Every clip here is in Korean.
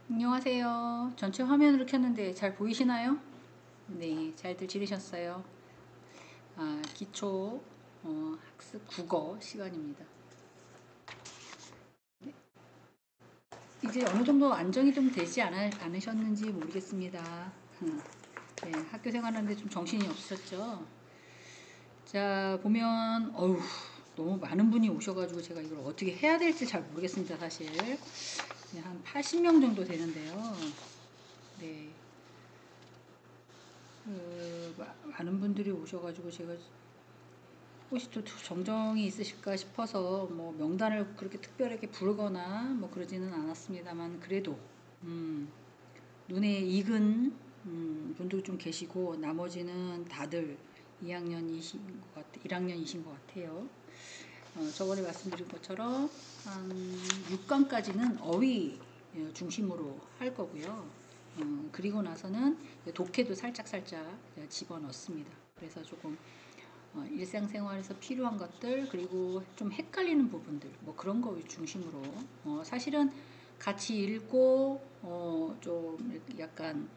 안녕하세요. 전체 화면으로 켰는데 잘 보이시나요? 네, 잘들 지내셨어요? 기초 학습 국어 시간입니다. 이제 어느 정도 안정이 좀 되지 않으셨는지 모르겠습니다. 네, 학교 생활하는데 좀 정신이 없었죠. 자, 보면 너무 많은 분이 오셔가지고 제가 이걸 어떻게 해야 될지 잘 모르겠습니다, 사실. 네, 한 80명 정도 되는데요. 네, 많은 분들이 오셔가지고 제가 혹시 또 정정이 있으실까 싶어서 뭐 명단을 그렇게 특별하게 부르거나 뭐 그러지는 않았습니다만 그래도 음, 눈에 익은 분도 좀 계시고 나머지는 다들 2학년이신 것 같아, 1학년이신 것 같아요. 저번에 말씀드린 것처럼 한 6강까지는 어휘 중심으로 할 거고요. 그리고 나서는 독해도 살짝살짝 집어넣습니다. 그래서 조금 일상생활에서 필요한 것들 그리고 좀 헷갈리는 부분들 뭐 그런 거 중심으로 사실은 같이 읽고 좀 약간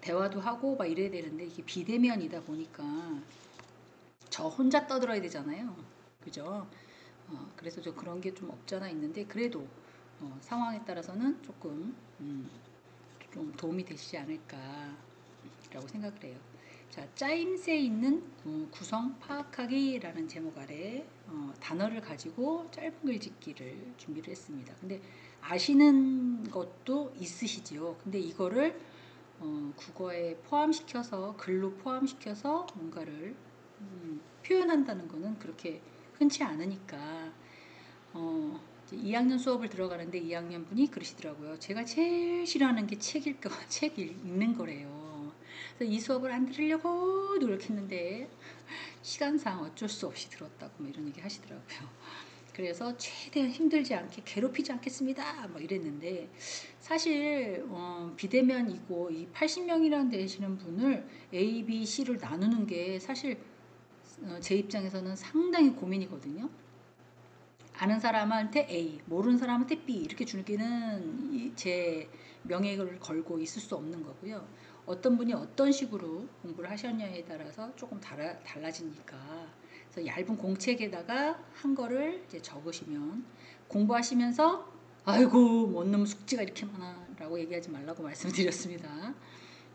대화도 하고 막 이래야 되는데 이게 비대면이다 보니까 저 혼자 떠들어야 되잖아요. 그죠? 그래서 저 그런 게 좀 없잖아 있는데 그래도 상황에 따라서는 조금 좀 도움이 되시지 않을까라고 생각을 해요. 자, 짜임새 있는 구성 파악하기라는 제목 아래 단어를 가지고 짧은 글 짓기를 준비를 했습니다. 근데 아시는 것도 있으시지요. 근데 이거를 국어에 포함시켜서 글로 포함시켜서 뭔가를 표현한다는 거는 그렇게 흔치 않으니까 2학년 수업을 들어가는데 2학년 분이 그러시더라고요. 제가 제일 싫어하는 게 책 읽는 거래요. 그래서 이 수업을 안 들으려고 노력했는데 시간상 어쩔 수 없이 들었다고 뭐 이런 얘기 하시더라고요. 그래서 최대한 힘들지 않게 괴롭히지 않겠습니다. 뭐 이랬는데 사실 비대면이고 이 80명이라는 되시는 분을 A, B, C를 나누는 게 사실 제 입장에서는 상당히 고민이거든요. 아는 사람한테 A, 모르는 사람한테 B 이렇게 주기는 제 명예를 걸고 있을 수 없는 거고요. 어떤 분이 어떤 식으로 공부를 하셨냐에 따라서 조금 달라지니까 그래서 얇은 공책에다가 한 거를 이제 적으시면 공부하시면서 아이고 뭔 놈 숙제가 이렇게 많아 라고 얘기하지 말라고 말씀드렸습니다.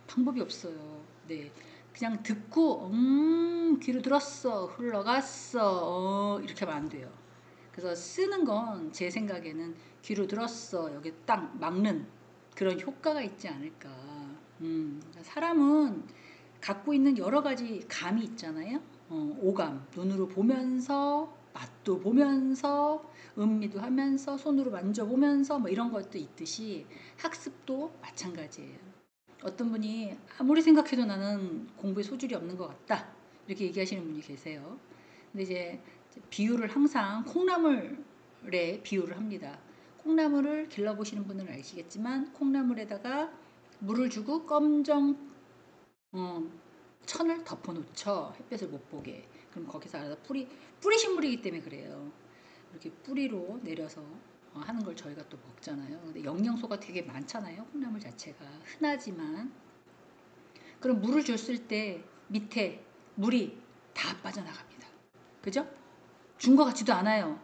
방법이 없어요. 네. 그냥 듣고 귀로 들었어 흘러갔어 이렇게 하면 안 돼요. 그래서 쓰는 건 제 생각에는 귀로 들었어 여기 딱 막는 그런 효과가 있지 않을까. 사람은 갖고 있는 여러 가지 감이 있잖아요. 오감, 눈으로 보면서 맛도 보면서 음미도 하면서 손으로 만져보면서 뭐 이런 것도 있듯이 학습도 마찬가지예요. 어떤 분이 아무리 생각해도 나는 공부에 소질이 없는 것 같다 이렇게 얘기하시는 분이 계세요. 근데 이제 비유를 항상 콩나물에 비유를 합니다. 콩나물을 길러보시는 분은 아시겠지만 콩나물에다가 물을 주고 검정 어, 천을 덮어놓죠. 햇볕을 못 보게. 그럼 거기서 알아서 뿌리 식물이기 때문에 그래요. 이렇게 뿌리로 내려서 하는 걸 저희가 또 먹잖아요. 근데 영양소가 되게 많잖아요. 콩나물 자체가 흔하지만 그럼 물을 줬을 때 밑에 물이 다 빠져나갑니다. 그죠? 준 것 같지도 않아요.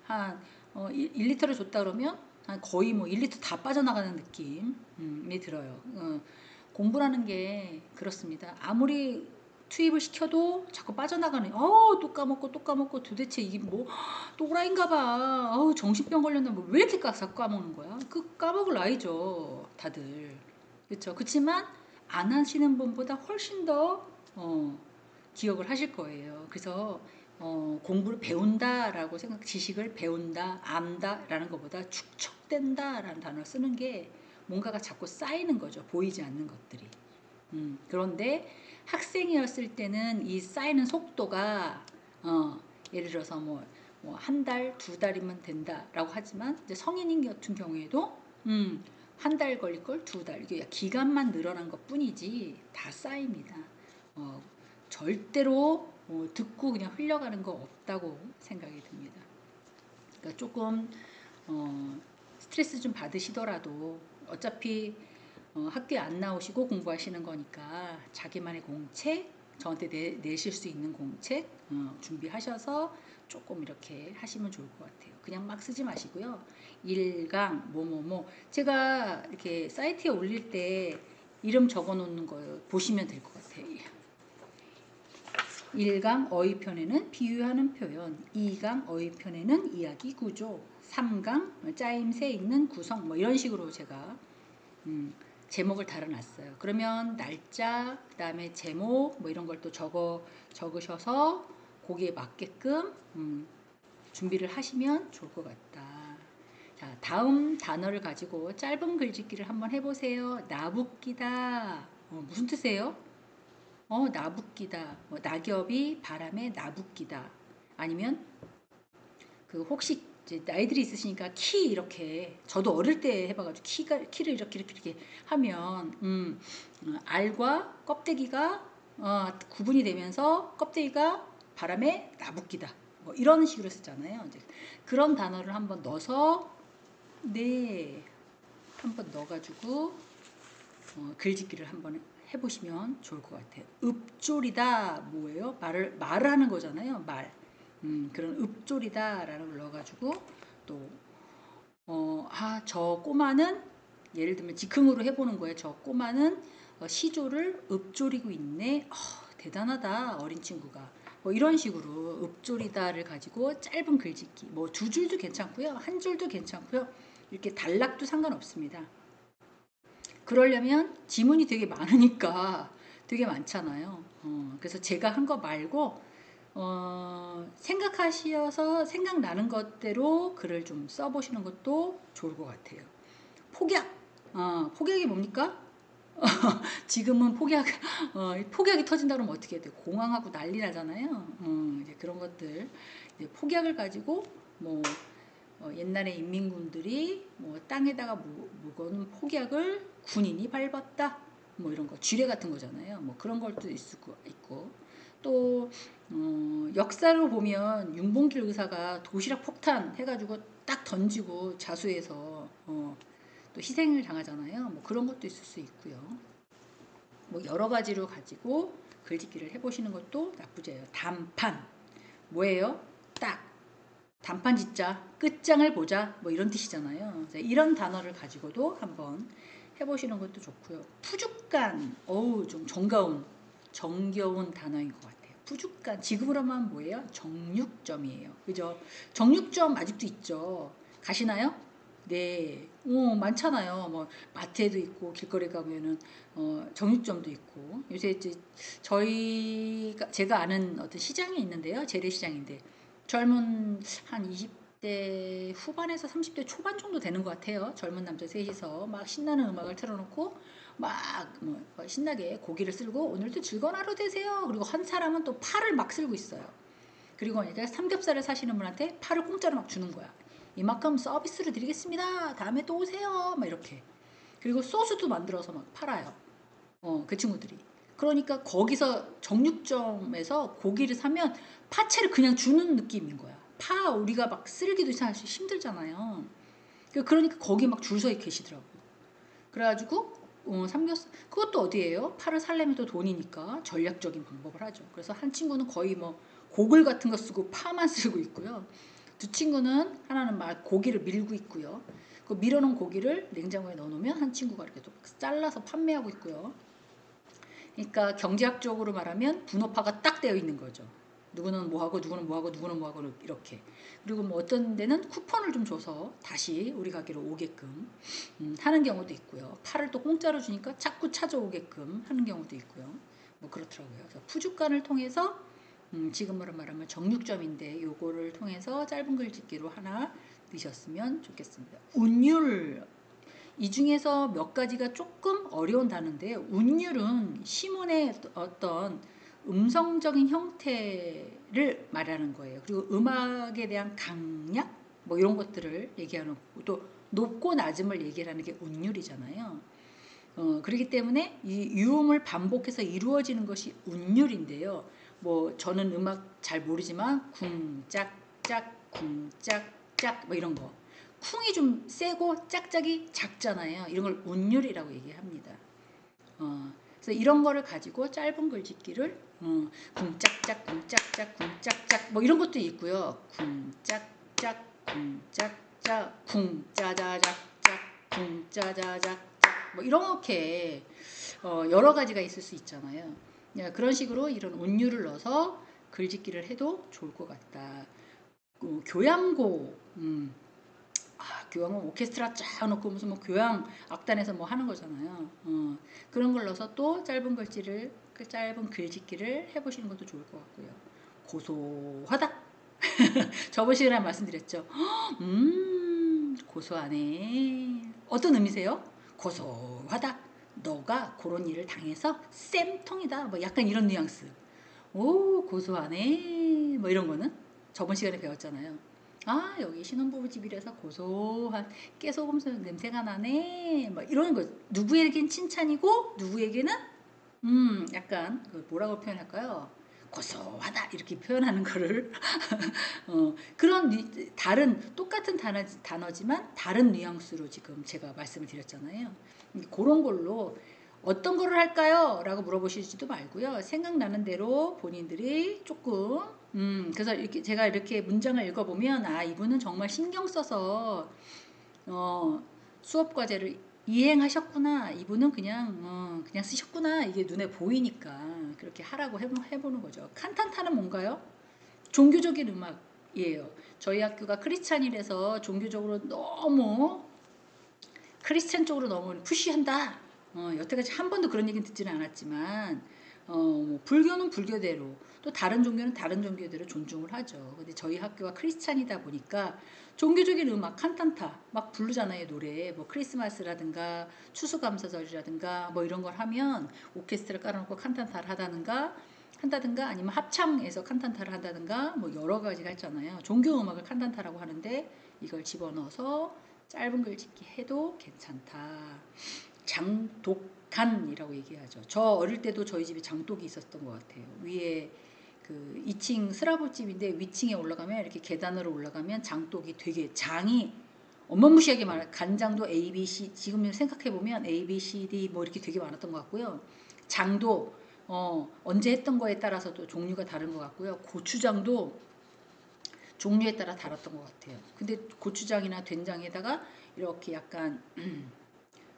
한 1리터를 줬다 그러면 한 거의 뭐 1리터 다 빠져나가는 느낌이 들어요. 공부라는 게 그렇습니다. 아무리 투입을 시켜도 자꾸 빠져나가는 또 까먹고 또 까먹고 도대체 이게 뭐 또라이인가 봐. 정신병 걸렸나 뭐왜 이렇게 까먹는 거야? 그 까먹을 나이죠 다들. 그렇죠. 그렇지만 안 하시는 분보다 훨씬 더 기억을 하실 거예요. 그래서 공부를 배운다라고 지식을 배운다, 안다라는 것보다 축적된다라는 단어를 쓰는 게 뭔가가 자꾸 쌓이는 거죠. 보이지 않는 것들이. 그런데 학생이었을 때는 이 쌓이는 속도가 예를 들어서 한 달, 두 달이면 된다라고 하지만 이제 성인인 같은 경우에도 한 달 걸릴 걸 두 달 이게 기간만 늘어난 것뿐이지 다 쌓입니다. 어, 절대로 듣고 그냥 흘려가는 거 없다고 생각이 듭니다. 그러니까 조금 스트레스 좀 받으시더라도 어차피 학교에 안 나오시고 공부하시는 거니까 자기만의 공책, 저한테 내실 수 있는 공책 준비하셔서 조금 이렇게 하시면 좋을 것 같아요. 그냥 막 쓰지 마시고요. 1강 뭐뭐뭐 제가 이렇게 사이트에 올릴 때 이름 적어 놓는 거 보시면 될 것 같아요. 1강 어휘편에는 비유하는 표현, 2강 어휘편에는 이야기 구조, 3강 짜임새 있는 구성 뭐 이런 식으로 제가 제목을 달아놨어요. 그러면 날짜, 그 다음에 제목 뭐 이런 걸 또 적으셔서 거기에 맞게끔 준비를 하시면 좋을 것 같다. 자, 다음 단어를 가지고 짧은 글짓기를 한번 해보세요. 나붓기다. 무슨 뜻이에요? 나붓기다. 낙엽이 바람에 나붓기다. 아니면 그 혹시 이제 나이들이 있으시니까 키 이렇게 저도 어릴 때 해봐가지고 키를 이렇게 하면 알과 껍데기가 구분이 되면서 껍데기가 바람에 나붓기다. 뭐 이런 식으로 쓰잖아요. 이제 그런 단어를 한번 넣어서 네 한번 넣어가지고 글짓기를 한번 해보시면 좋을 것 같아요. 읍조리다 뭐예요? 말을 하는 거잖아요. 말. 그런 읍조리다라는 걸 넣어가지고 또 저 꼬마는 예를 들면 즉흥으로 해보는 거예요. 저 꼬마는 시조를 읍조리고 있네. 대단하다 어린 친구가. 뭐 이런 식으로 읍조리다를 가지고 짧은 글짓기 뭐 2줄도 괜찮고요. 1줄도 괜찮고요. 이렇게 단락도 상관없습니다. 그러려면 지문이 되게 많으니까 되게 많잖아요. 그래서 제가 한 거 말고 생각하셔서 생각나는 것대로 글을 좀 써보시는 것도 좋을 것 같아요. 폭약. 폭약이 뭡니까? 지금은 폭약이 터진다 그러면 어떻게 해야 돼요? 공황하고 난리 나잖아요. 이제 그런 것들. 이제 폭약을 가지고 뭐 옛날에 인민군들이 뭐 땅에다가 묵어놓은 폭약을 군인이 밟았다. 뭐 이런 거 쥐레 같은 거잖아요. 뭐 그런 걸도 있고 또 역사로 보면 윤봉길 의사가 도시락 폭탄 해가지고 딱 던지고 자수해서 또 희생을 당하잖아요. 뭐 그런 것도 있을 수 있고요. 뭐 여러 가지로 가지고 글짓기를 해보시는 것도 나쁘지 않아요. 단판 뭐예요? 딱 단판 짓자, 끝장을 보자 뭐 이런 뜻이잖아요. 이런 단어를 가지고도 한번 해보시는 것도 좋고요. 푸죽간, 좀 정겨운 단어인 것 같아요. 푸죽간, 지금으로 하면 뭐예요? 정육점이에요. 그죠? 정육점 아직도 있죠. 가시나요? 네, 많잖아요. 뭐 마트에도 있고 길거리 가면은 정육점도 있고 요새 이제 제가 아는 어떤 시장이 있는데요. 재래시장인데 젊은 한 20대 후반에서 30대 초반 정도 되는 것 같아요. 젊은 남자 셋이서 막 신나는 음악을 틀어놓고 막 신나게 고기를 쓸고 오늘도 즐거운 하루 되세요. 그리고 한 사람은 또 파를 막 쓸고 있어요. 그리고 이제 삼겹살을 사시는 분한테 파를 공짜로 막 주는 거야. 이만큼 서비스로 드리겠습니다. 다음에 또 오세요. 막 이렇게. 그리고 소스도 만들어서 막 팔아요. 그 친구들이. 그러니까 거기서 정육점에서 고기를 사면 파채를 그냥 주는 느낌인 거야. 파 우리가 막 쓸기도 사실 힘들잖아요. 그러니까 거기 막 줄 서 계시더라고. 그래가지고 삼겹살 그것도 어디예요? 파를 살려면 또 돈이니까 전략적인 방법을 하죠. 그래서 한 친구는 거의 뭐 고글 같은 거 쓰고 파만 쓰고 있고요. 두 친구는 하나는 막 고기를 밀고 있고요. 그 밀어놓은 고기를 냉장고에 넣어놓으면 한 친구가 이렇게 또 잘라서 판매하고 있고요. 그러니까 경제학적으로 말하면 분업화가 딱 되어 있는 거죠. 누구는 뭐하고 누구는 뭐하고 누구는 뭐하고 이렇게. 그리고 뭐 어떤 데는 쿠폰을 좀 줘서 다시 우리 가게로 오게끔 하는 경우도 있고요. 팔을 또 공짜로 주니까 자꾸 찾아오게끔 하는 경우도 있고요. 뭐 그렇더라고요. 그래서 푸주간을 통해서 지금으로 말하면 정육점인데 요거를 통해서 짧은 글짓기로 하나 넣으셨으면 좋겠습니다. 운율 이 중에서 몇 가지가 조금 어려운 단어인데요. 운율은 시문의 어떤 음성적인 형태를 말하는 거예요. 그리고 음악에 대한 강약 뭐 이런 것들을 얘기하는 거고 또 높고 낮음을 얘기하는 게 운율이잖아요. 그렇기 때문에 이 유음을 반복해서 이루어지는 것이 운율인데요. 뭐 저는 음악 잘 모르지만 쿵짝짝 쿵짝짝 뭐 이런 거 쿵이 좀 세고 짝짝이 작잖아요. 이런 걸 운율이라고 얘기합니다. 그래서 이런 거를 가지고 짧은 글짓기를 쿵짝짝 쿵짝짝 쿵짝짝 뭐 이런 것도 있고요. 쿵짝짝 쿵짝짝 쿵짜자작짝 쿵짜자작짝 뭐 이렇게 여러 가지가 있을 수 있잖아요. 그런 식으로 이런 운율을 넣어서 글짓기를 해도 좋을 것 같다. 교향곡 교향은 오케스트라 쫙 놓고 무슨 뭐 교향 악단에서 뭐 하는 거잖아요. 그런 걸 넣어서 또 짧은 글짓기를 해보시는 것도 좋을 것 같고요. 고소하다. 저번 시간에 말씀드렸죠. 고소하네. 어떤 의미세요? 고소하다. 너가 그런 일을 당해서 쌤통이다. 뭐 약간 이런 뉘앙스. 오, 고소하네. 뭐 이런 거는 저번 시간에 배웠잖아요. 아, 여기 신혼부부 집이라서 고소한 깨소금 냄새가 나네. 뭐 이런 거. 누구에겐 칭찬이고 누구에게는 약간 뭐라고 표현할까요? 고소하다 이렇게 표현하는 거를 그런 다른 똑같은 단어지만 다른 뉘앙스로 지금 제가 말씀을 드렸잖아요. 그런 걸로 어떤 거를 할까요? 라고 물어보시지도 말고요. 생각나는 대로 본인들이 조금 그래서 이렇게 제가 이렇게 문장을 읽어보면 아 이분은 정말 신경 써서 수업 과제를 이행하셨구나. 이분은 그냥 쓰셨구나. 이게 눈에 보이니까 그렇게 하라고 해보는 거죠. 칸탄타는 뭔가요? 종교적인 음악이에요. 저희 학교가 크리스찬이라서 종교적으로 너무 크리스찬 쪽으로 너무 푸시한다. 여태까지 한 번도 그런 얘기는 듣지는 않았지만 뭐 불교는 불교대로 또 다른 종교는 다른 종교대로 존중을 하죠. 근데 저희 학교가 크리스찬이다 보니까 종교적인 음악 칸탄타 막 부르잖아요. 노래 뭐 크리스마스라든가 추수감사절이라든가 뭐 이런 걸 하면 오케스트라 깔아놓고 칸탄타를 한다든가 아니면 합창에서 칸탄타를 한다든가 뭐 여러 가지가 있잖아요. 종교 음악을 칸탄타라고 하는데 이걸 집어넣어서 짧은 글짓기 해도 괜찮다. 장독간이라고 얘기하죠. 저 어릴 때도 저희 집에 장독이 있었던 것 같아요. 위에 그 2층 스라브집인데 위층에 올라가면 이렇게 계단으로 올라가면 장독이 되게 장이 어마무시하게 많아. 간장도 A, B, C 지금 생각해 보면 A, B, C, D 뭐 이렇게 되게 많았던 것 같고요. 장도 언제 했던 거에 따라서도 종류가 다른 것 같고요. 고추장도 종류에 따라 다랐던 것 같아요. 근데 고추장이나 된장에다가 이렇게 약간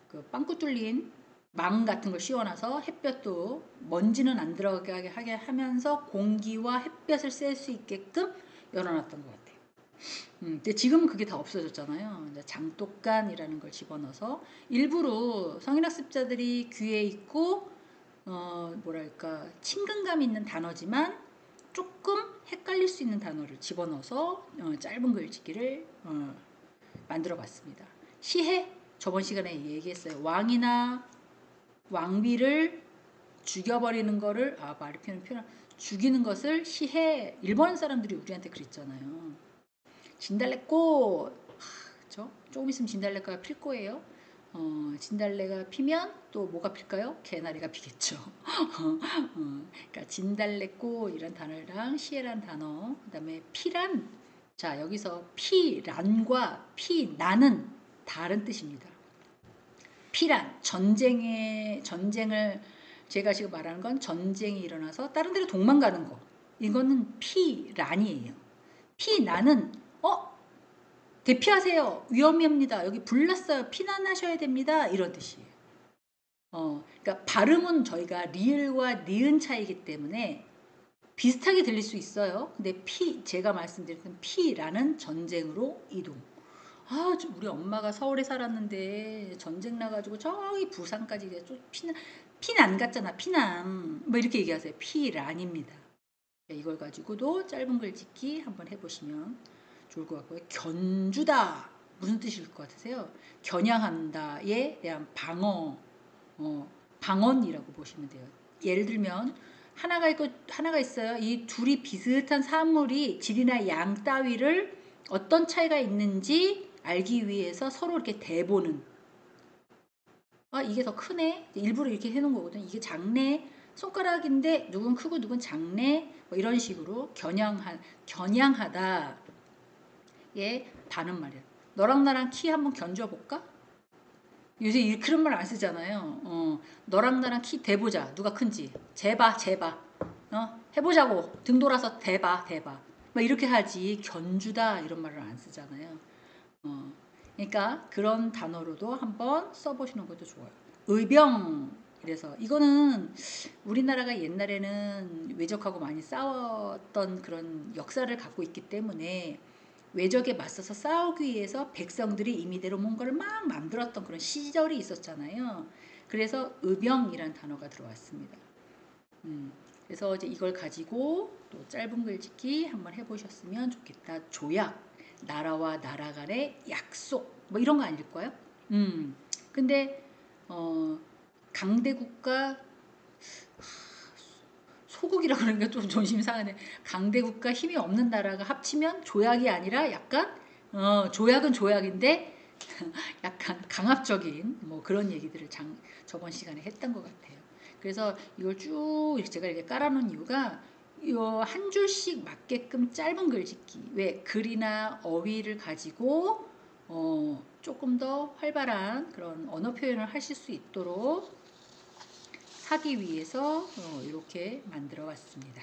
그 빵꾸 뚫린 망 같은 걸 씌워놔서 햇볕도 먼지는 안 들어가게 하게 하면서 공기와 햇볕을 쐴 수 있게끔 열어놨던 것 같아요. 근데 지금은 그게 다 없어졌잖아요. 장독간이라는 걸 집어넣어서 일부러 성인학습자들이 귀에 있고 뭐랄까 친근감 있는 단어지만 조금 헷갈릴 수 있는 단어를 집어넣어서 짧은 글짓기를 만들어 봤습니다. 시해 저번 시간에 얘기했어요. 왕이나 왕비를 죽여버리는 거를 말이 표현 죽이는 것을 시해. 일본 사람들이 우리한테 그랬잖아요. 진달래꽃 그렇죠? 조금 있으면 진달래가 필 거예요. 진달래가 피면 또 뭐가 필까요? 개나리가 피겠죠. 그러니까 진달래꽃 이런 단어랑 시해란 단어, 그다음에 피란. 자 여기서 피란과 피나는 다른 뜻입니다. 피란 전쟁을 제가 지금 말하는 건 전쟁이 일어나서 다른 데로 도망가는 거. 이거는 피란이에요. 피나는 대피하세요. 위험합니다. 여기 불났어요. 피난하셔야 됩니다. 이런 뜻이에요. 그러니까 발음은 저희가 리을과 니은 차이기 때문에 비슷하게 들릴 수 있어요. 근데 제가 말씀드렸던 피라는 전쟁으로 이동. 우리 엄마가 서울에 살았는데 전쟁 나가지고 저기 부산까지 피난 갔잖아. 피난. 뭐 이렇게 얘기하세요. 피란입니다. 이걸 가지고도 짧은 글짓기 한번 해보시면 좋을 것 같고요. 견주다. 무슨 뜻일 것 같으세요? 겨냥한다에 대한 방언이라고 보시면 돼요. 예를 들면 하나가 있고 하나가 있어요. 이 둘이 비슷한 사물이 질이나 양 따위를 어떤 차이가 있는지 알기 위해서 서로 이렇게 대보는. 이게 더 크네. 일부러 이렇게 해놓은 거거든. 이게 작네. 손가락인데 누군 크고 누군 작네. 뭐 이런 식으로 겨냥하다. 예, 반은 말이야. 너랑 나랑 키 한번 견줘볼까? 요새 그런 말 안 쓰잖아요. 너랑 나랑 키 대보자. 누가 큰지. 재봐, 재봐. 해보자고. 등 돌아서 대봐, 대봐. 막 이렇게 하지. 견주다 이런 말을 안 쓰잖아요. 그러니까 그런 단어로도 한번 써보시는 것도 좋아요. 의병. 그래서 이거는 우리나라가 옛날에는 외적하고 많이 싸웠던 그런 역사를 갖고 있기 때문에 외적에 맞서서 싸우기 위해서 백성들이 임의대로 뭔가를 막 만들었던 그런 시절이 있었잖아요. 그래서 의병이란 단어가 들어왔습니다. 그래서 이제 이걸 가지고 또 짧은 글짓기 한번 해보셨으면 좋겠다. 조약, 나라와 나라 간의 약속, 뭐 이런 거 아닐까요? 근데 강대국가 소국이라 그러니까 좀 존심 상하네. 강대국가 힘이 없는 나라가 합치면 조약이 아니라 약간 조약은 조약인데 약간 강압적인 뭐 그런 얘기들을 저번 시간에 했던 것 같아요. 그래서 이걸 쭉 제가 이렇게 깔아놓은 이유가 한 줄씩 맞게끔 짧은 글짓기, 왜 글이나 어휘를 가지고 조금 더 활발한 그런 언어 표현을 하실 수 있도록 하기 위해서 이렇게 만들어 왔습니다.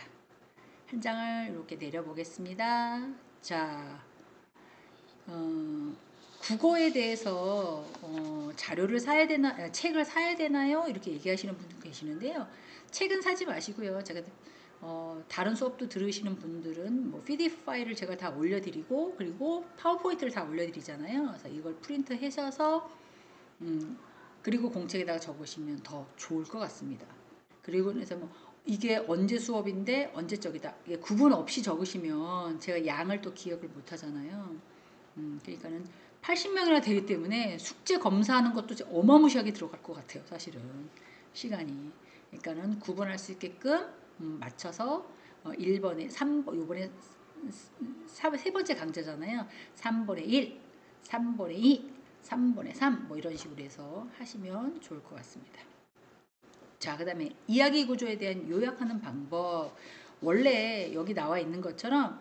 한 장을 이렇게 내려보겠습니다. 자, 국어에 대해서 자료를 사야 되나, 책을 사야 되나요? 이렇게 얘기하시는 분도 계시는데요. 책은 사지 마시고요. 제가 다른 수업도 들으시는 분들은 뭐 PDF 파일을 제가 다 올려드리고 그리고 파워포인트를 다 올려드리잖아요. 그래서 이걸 프린트 하셔서 그리고 공책에다가 적으시면 더 좋을 것 같습니다. 그리고 그래서 뭐 이게 언제 수업인데 언제 적이다. 이게 구분 없이 적으시면 제가 양을 또 기억을 못 하잖아요. 그러니까는 80명이나 되기 때문에 숙제 검사하는 것도 어마무시하게 들어갈 것 같아요. 사실은 시간이. 그러니까는 구분할 수 있게끔 맞춰서 1번에 3번 요번에 세 번째 강좌잖아요. 3번에 1, 3번에 2, 3번에 3 뭐 이런 식으로 해서 하시면 좋을 것 같습니다. 자, 그 다음에 이야기 구조에 대한 요약하는 방법. 원래 여기 나와 있는 것처럼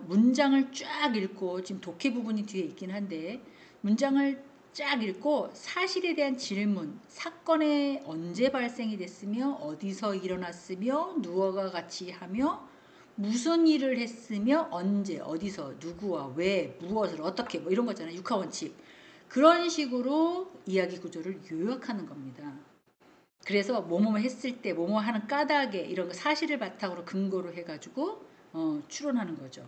문장을 쫙 읽고 지금 독해 부분이 뒤에 있긴 한데 문장을 쫙 읽고 사실에 대한 질문, 사건에 언제 발생이 됐으며 어디서 일어났으며 누구와 같이 하며 무슨 일을 했으며 언제 어디서 누구와 왜 무엇을 어떻게 뭐 이런 거잖아요. 육하원칙. 그런 식으로 이야기 구조를 요약하는 겁니다. 그래서 뭐뭐 했을 때 뭐뭐 하는 까닭에 이런 거 사실을 바탕으로 근거로 해가지고 추론하는 거죠.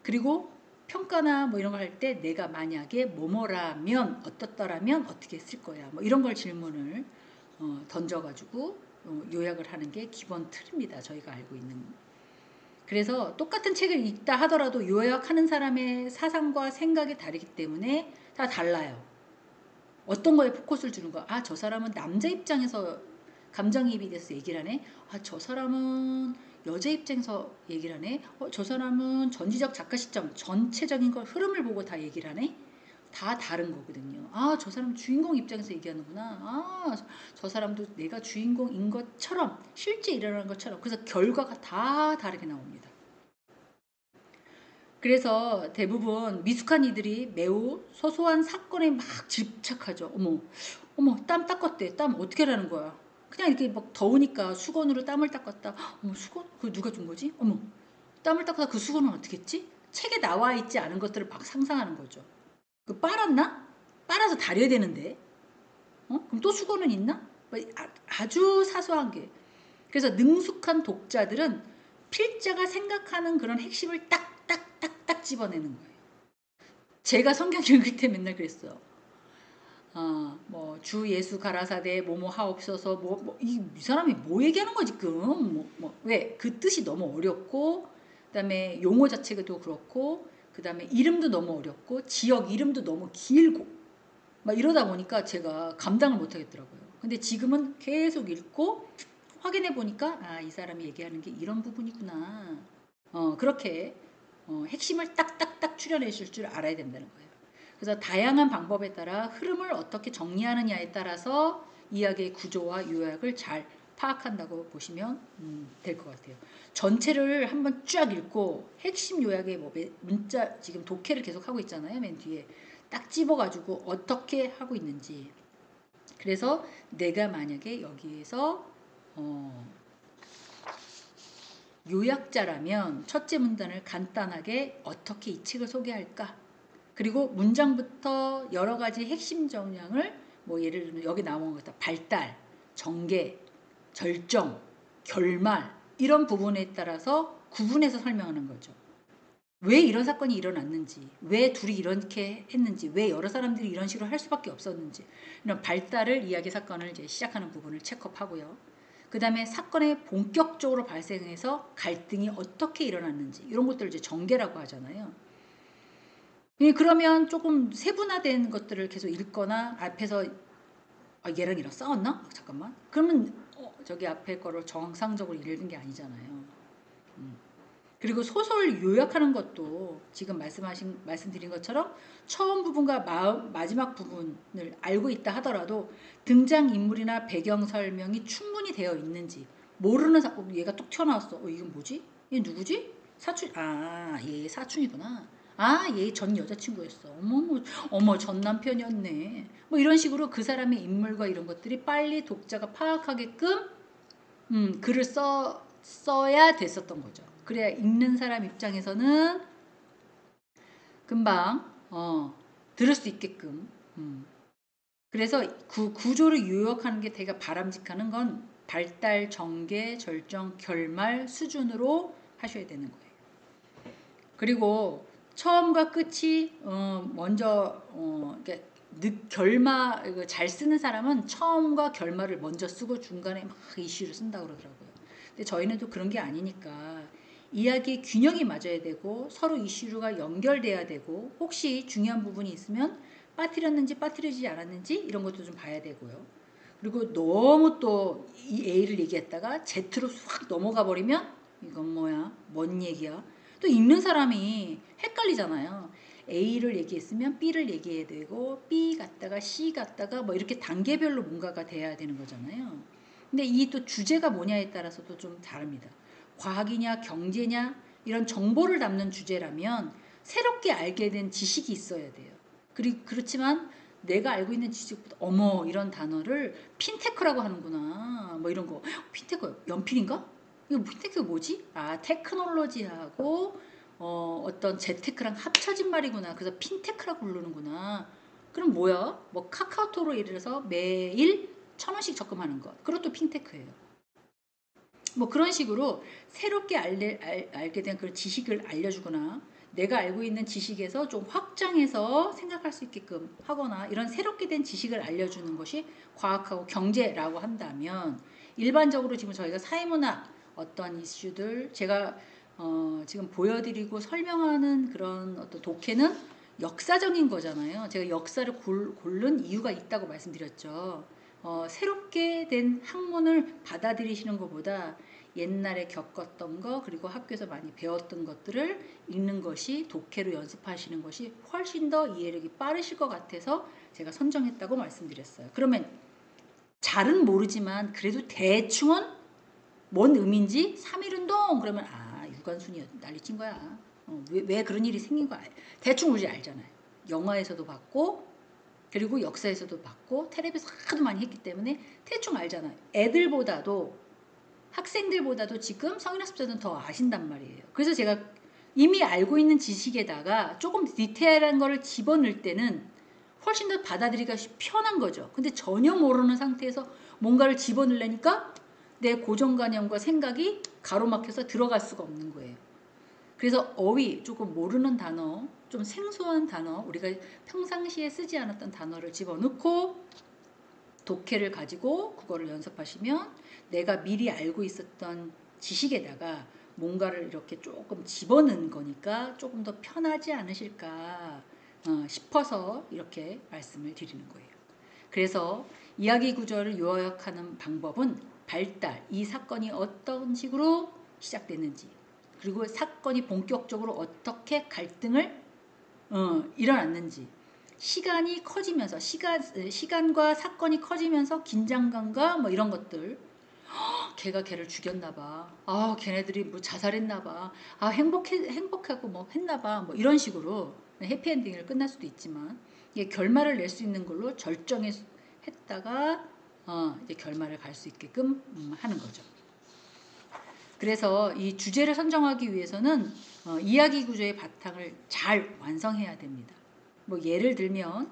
그리고 평가나 뭐 이런 거 할 때 내가 만약에 뭐뭐라면 어떻더라면 어떻게 했을 거야 뭐 이런 걸 질문을 던져가지고 요약을 하는 게 기본 틀입니다. 저희가 알고 있는. 그래서 똑같은 책을 읽다 하더라도 요약하는 사람의 사상과 생각이 다르기 때문에 다 달라요. 어떤 거에 포커스를 주는 거야. 아, 저 사람은 남자 입장에서 감정이입이 돼서 얘기를 하네. 아, 저 사람은 여자 입장에서 얘기를 하네. 저 사람은 전지적 작가 시점, 전체적인 걸 흐름을 보고 다 얘기를 하네. 다 다른 거거든요. 아, 저 사람은 주인공 입장에서 얘기하는구나. 아, 저 사람도 내가 주인공인 것처럼 실제 일어나는 것처럼. 그래서 결과가 다 다르게 나옵니다. 그래서 대부분 미숙한 이들이 매우 소소한 사건에 막 집착하죠. 어머, 어머, 땀 닦았대. 땀 어떻게 하라는 거야? 그냥 이렇게 막 더우니까 수건으로 땀을 닦았다. 어머, 수건? 그거 누가 준 거지? 어머, 땀을 닦아서 그 수건은 어떻게 했지? 책에 나와 있지 않은 것들을 막 상상하는 거죠. 그 빨았나? 빨아서 다려야 되는데. 그럼 또 수건은 있나? 아주 사소한 게. 그래서 능숙한 독자들은 필자가 생각하는 그런 핵심을 딱딱딱딱 집어내는 거예요. 제가 성경 읽을 때 맨날 그랬어요. 뭐 주 예수 가라사대 뭐뭐 하옵소서 이 사람이 뭐 얘기하는 거지 지금 왜 그 뜻이 너무 어렵고 그다음에 용어 자체도 그렇고 그다음에 이름도 너무 어렵고 지역 이름도 너무 길고 막 이러다 보니까 제가 감당을 못 하겠더라고요. 근데 지금은 계속 읽고 확인해 보니까 아, 이 사람이 얘기하는 게 이런 부분이구나. 그렇게 핵심을 딱딱딱 추려내실 줄 알아야 된다는 거예요. 그래서 다양한 방법에 따라 흐름을 어떻게 정리하느냐에 따라서 이야기의 구조와 요약을 잘 파악한다고 보시면 될 것 같아요. 전체를 한번 쫙 읽고 핵심 요약의 뭐 문자 지금 독해를 계속 하고 있잖아요. 맨 뒤에 딱 집어가지고 어떻게 하고 있는지. 그래서 내가 만약에 여기에서 요약자라면 첫째 문단을 간단하게 어떻게 이 책을 소개할까? 그리고 문장부터 여러 가지 핵심 정량을 뭐 예를 들면 여기 나온 것 같다. 발달, 전개, 절정, 결말 이런 부분에 따라서 구분해서 설명하는 거죠. 왜 이런 사건이 일어났는지, 왜 둘이 이렇게 했는지, 왜 여러 사람들이 이런 식으로 할 수밖에 없었는지 이런 발달을 이야기 사건을 이제 시작하는 부분을 체크하고요. 그 다음에 사건이 본격적으로 발생해서 갈등이 어떻게 일어났는지 이런 것들을 이제 전개라고 하잖아요. 그러면 조금 세분화된 것들을 계속 읽거나 앞에서 얘랑 이랑 싸웠나? 잠깐만. 그러면 저기 앞에 거를 정상적으로 읽는 게 아니잖아요. 그리고 소설 요약하는 것도 지금 말씀드린 것처럼 처음 부분과 마지막 부분을 알고 있다 하더라도 등장인물이나 배경 설명이 충분히 되어 있는지 모르는 얘가 뚝 튀어나왔어. 이건 뭐지? 얘 누구지? 사춘. 얘 사춘이구나. 얘 전 여자친구였어. 어머 전 남편이었네. 뭐 이런 식으로 그 사람의 인물과 이런 것들이 빨리 독자가 파악하게끔 글을 써야 됐었던 거죠. 그래야 읽는 사람 입장에서는 금방 들을 수 있게끔. 그래서 구조를 요약하는 게 되게 바람직한 건 발달, 전개, 절정, 결말 수준으로 하셔야 되는 거예요. 그리고 처음과 끝이 먼저 결말 잘 쓰는 사람은 처음과 결말을 먼저 쓰고 중간에 막 이슈를 쓴다고 그러더라고요. 근데 저희는 또 그런 게 아니니까 이야기의 균형이 맞아야 되고 서로 이슈가 연결돼야 되고 혹시 중요한 부분이 있으면 빠뜨렸는지 빠뜨리지 않았는지 이런 것도 좀 봐야 되고요. 그리고 너무 또 이 A를 얘기했다가 Z로 확 넘어가 버리면 이건 뭐야? 뭔 얘기야? 또 읽는 사람이 헷갈리잖아요. A를 얘기했으면 B를 얘기해야 되고 B 갔다가 C 갔다가 뭐 이렇게 단계별로 뭔가가 돼야 되는 거잖아요. 근데 이 또 주제가 뭐냐에 따라서도 좀 다릅니다. 과학이냐 경제냐 이런 정보를 담는 주제라면 새롭게 알게 된 지식이 있어야 돼요. 그렇지만 내가 알고 있는 지식보다 어머 이런 단어를 핀테크라고 하는구나 뭐 이런 거. 핀테크 연필인가? 이거 핀테크가 뭐지? 테크놀로지하고 어떤 재테크랑 합쳐진 말이구나. 그래서 핀테크라고 부르는구나. 그럼 뭐야? 뭐 카카오톡으로 예를 들어서 매일 1,000원씩 적금하는 것. 그것도 핀테크예요. 뭐 그런 식으로 새롭게 알게 된 그런 지식을 알려주거나 내가 알고 있는 지식에서 좀 확장해서 생각할 수 있게끔 하거나 이런 새롭게 된 지식을 알려주는 것이 과학하고 경제라고 한다면 일반적으로 지금 저희가 사회문화 어떤 이슈들 제가 지금 보여드리고 설명하는 그런 어떤 독해는 역사적인 거잖아요. 제가 역사를 고른 이유가 있다고 말씀드렸죠. 새롭게 된 학문을 받아들이시는 것보다 옛날에 겪었던 거 그리고 학교에서 많이 배웠던 것들을 읽는 것이 독해로 연습하시는 것이 훨씬 더 이해력이 빠르실 것 같아서 제가 선정했다고 말씀드렸어요. 그러면 잘은 모르지만 그래도 대충은 뭔 의미인지 3.1운동 그러면 유관순이 난리친 거야. 왜 그런 일이 생긴 거야. 대충 우리 알잖아요. 영화에서도 봤고 그리고 역사에서도 봤고 텔레비에서 하도 많이 했기 때문에 대충 알잖아요. 애들보다도 학생들보다도 지금 성인학습자들은 더 아신단 말이에요. 그래서 제가 이미 알고 있는 지식에다가 조금 디테일한 거를 집어넣을 때는 훨씬 더 받아들이기가 편한 거죠. 근데 전혀 모르는 상태에서 뭔가를 집어넣으려니까 내 고정관념과 생각이 가로막혀서 들어갈 수가 없는 거예요. 그래서 어휘, 조금 모르는 단어, 좀 생소한 단어, 우리가 평상시에 쓰지 않았던 단어를 집어넣고 독해를 가지고 그거를 연습하시면 내가 미리 알고 있었던 지식에다가 뭔가를 이렇게 조금 집어넣은 거니까 조금 더 편하지 않으실까 싶어서 이렇게 말씀을 드리는 거예요. 그래서 이야기 구조를 요약하는 방법은 발달, 이 사건이 어떤 식으로 시작됐는지 그리고 사건이 본격적으로 어떻게 갈등을 일어났는지 시간이 커지면서 시간과 사건이 커지면서 긴장감과 뭐 이런 것들 걔가 걔를 죽였나 봐. 걔네들이 뭐 자살했나 봐. 행복하고 뭐 했나 봐. 뭐 이런 식으로 해피엔딩을 끝날 수도 있지만 이게 결말을 낼 수 있는 걸로 절정했다가 이제 결말을 갈 수 있게끔 하는 거죠. 그래서 이 주제를 선정하기 위해서는 이야기 구조의 바탕을 잘 완성해야 됩니다. 뭐 예를 들면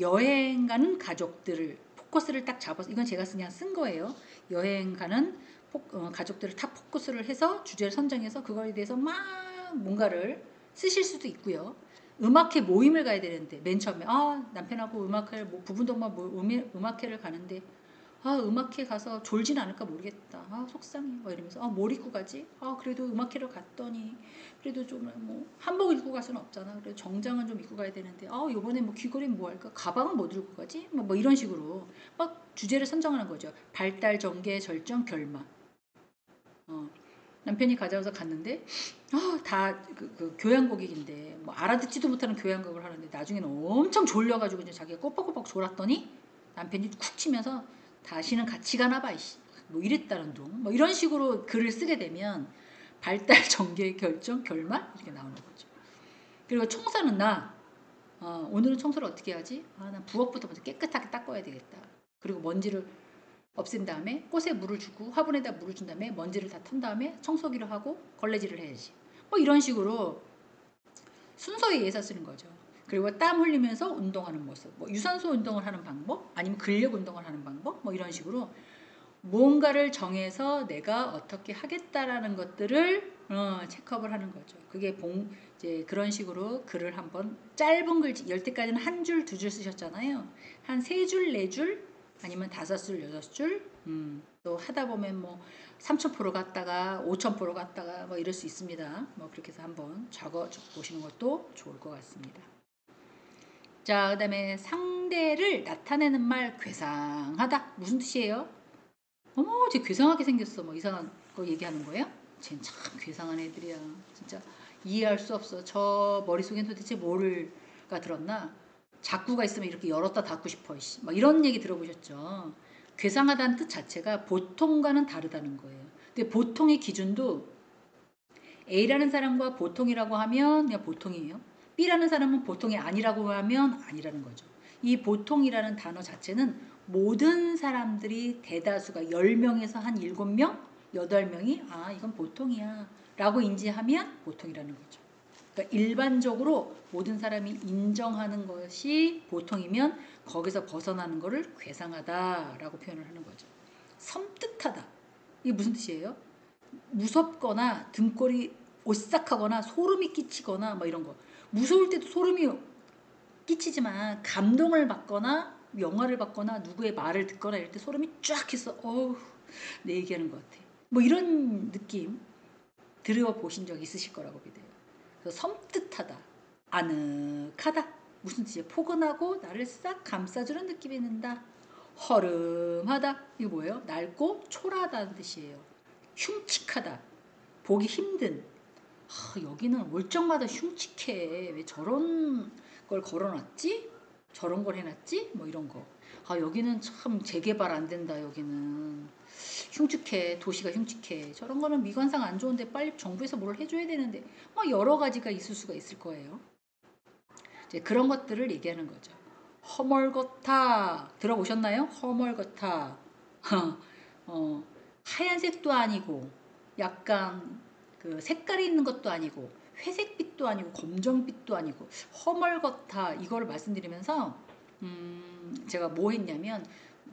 여행 가는 가족들을 포커스를 딱 잡아서, 이건 제가 그냥 쓴 거예요. 여행 가는 가족들을 딱 포커스를 해서 주제를 선정해서 그거에 대해서 막 뭔가를 쓰실 수도 있고요. 음악회 모임을 가야 되는데 맨 처음에 남편하고 음악회 부부동반 음악회를 가는데 음악회 가서 졸진 않을까 모르겠다. 속상해. 뭐 이러면서 뭘 입고 가지? 그래도 음악회를 갔더니 그래도 좀 뭐 한복을 입고 갈 수는 없잖아. 그래도 정장은 좀 입고 가야 되는데 요번에 뭐 귀걸이는 뭐 할까? 가방은 뭐 들고 가지? 뭐 이런 식으로 막 주제를 선정하는 거죠. 발달, 전개, 절정, 결말. 남편이 가져와서 갔는데 다 그 교향곡인데 뭐 알아듣지도 못하는 교향곡을 하는데 나중에는 엄청 졸려가지고 이제 자기가 꼬박꼬박 졸았더니 남편이 쿡 치면서 다시는 같이 가나 봐 이씨 뭐 이랬다는 둥 뭐 이런 식으로 글을 쓰게 되면 발달, 전개, 결정, 결말 이렇게 나오는 거죠. 그리고 청소는 오늘은 청소를 어떻게 하지? 난 부엌부터 먼저 깨끗하게 닦아야 되겠다. 그리고 먼지를 없앤 다음에 꽃에 물을 주고 화분에다 물을 준 다음에 먼지를 다 턴 다음에 청소기를 하고 걸레질을 해야지. 뭐 이런 식으로 순서에 의해서 쓰는 거죠. 그리고 땀 흘리면서 운동하는 모습, 뭐 유산소 운동을 하는 방법, 아니면 근력 운동을 하는 방법, 뭐 이런 식으로 뭔가를 정해서 내가 어떻게 하겠다라는 것들을 체크업을 하는 거죠. 그게 이제 그런 식으로 글을 한번 짧은 글, 열때까지는 한 줄, 두 줄 쓰셨잖아요. 한 세 줄, 네 줄, 아니면 다섯 줄, 여섯 줄, 또 하다 보면 뭐 3,000% 갔다가 5,000% 갔다가 뭐 이럴 수 있습니다. 뭐 그렇게 해서 한번 적어 보시는 것도 좋을 것 같습니다. 자, 그 다음에 상대를 나타내는 말 괴상하다. 무슨 뜻이에요? 어머, 쟤 괴상하게 생겼어. 뭐 이상한 거 얘기하는 거예요? 쟤는 참 괴상한 애들이야. 진짜 이해할 수 없어. 저 머릿속엔 도대체 뭐가 들었나? 자꾸가 있으면 이렇게 열었다 닫고 싶어. 막 이런 얘기 들어보셨죠? 괴상하다는 뜻 자체가 보통과는 다르다는 거예요. 근데 보통의 기준도 A라는 사람과 보통이라고 하면 그냥 보통이에요. B라는 사람은 보통이 아니라고 하면 아니라는 거죠. 이 보통이라는 단어 자체는 모든 사람들이 대다수가 10명에서 한 7명, 8명이 이건 보통이야 라고 인지하면 보통이라는 거죠. 그러니까 일반적으로 모든 사람이 인정하는 것이 보통이면 거기서 벗어나는 것을 괴상하다라고 표현을 하는 거죠. 섬뜩하다. 이게 무슨 뜻이에요? 무섭거나 등골이 오싹하거나 소름이 끼치거나 뭐 이런 거. 무서울 때도 소름이 끼치지만 감동을 받거나 영화를 받거나 누구의 말을 듣거나 이럴 때 소름이 쫙 해서 내 얘기하는 것 같아. 뭐 이런 느낌 들어보신 적 있으실 거라고 믿어요. 그래서 섬뜩하다, 아늑하다. 무슨 뜻이에요? 포근하고 나를 싹 감싸주는 느낌이 든다. 허름하다. 이거 뭐예요? 낡고 초라하다는 뜻이에요. 흉측하다. 보기 힘든. 여기는 올 적마다 흉측해. 왜 저런 걸 걸어놨지? 저런 걸 해놨지? 뭐 이런 거. 여기는 참 재개발 안 된다. 여기는 흉측해. 도시가 흉측해. 저런 거는 미관상 안 좋은데 빨리 정부에서 뭘 해줘야 되는데 막 여러 가지가 있을 수가 있을 거예요. 이제 그런 것들을 얘기하는 거죠. 허멀겋다. 들어보셨나요? 허멀겋다. 하얀색도 아니고 약간 그 색깔이 있는 것도 아니고 회색빛도 아니고 검정빛도 아니고 허멀겋다 이거를 말씀드리면서 제가 뭐 했냐면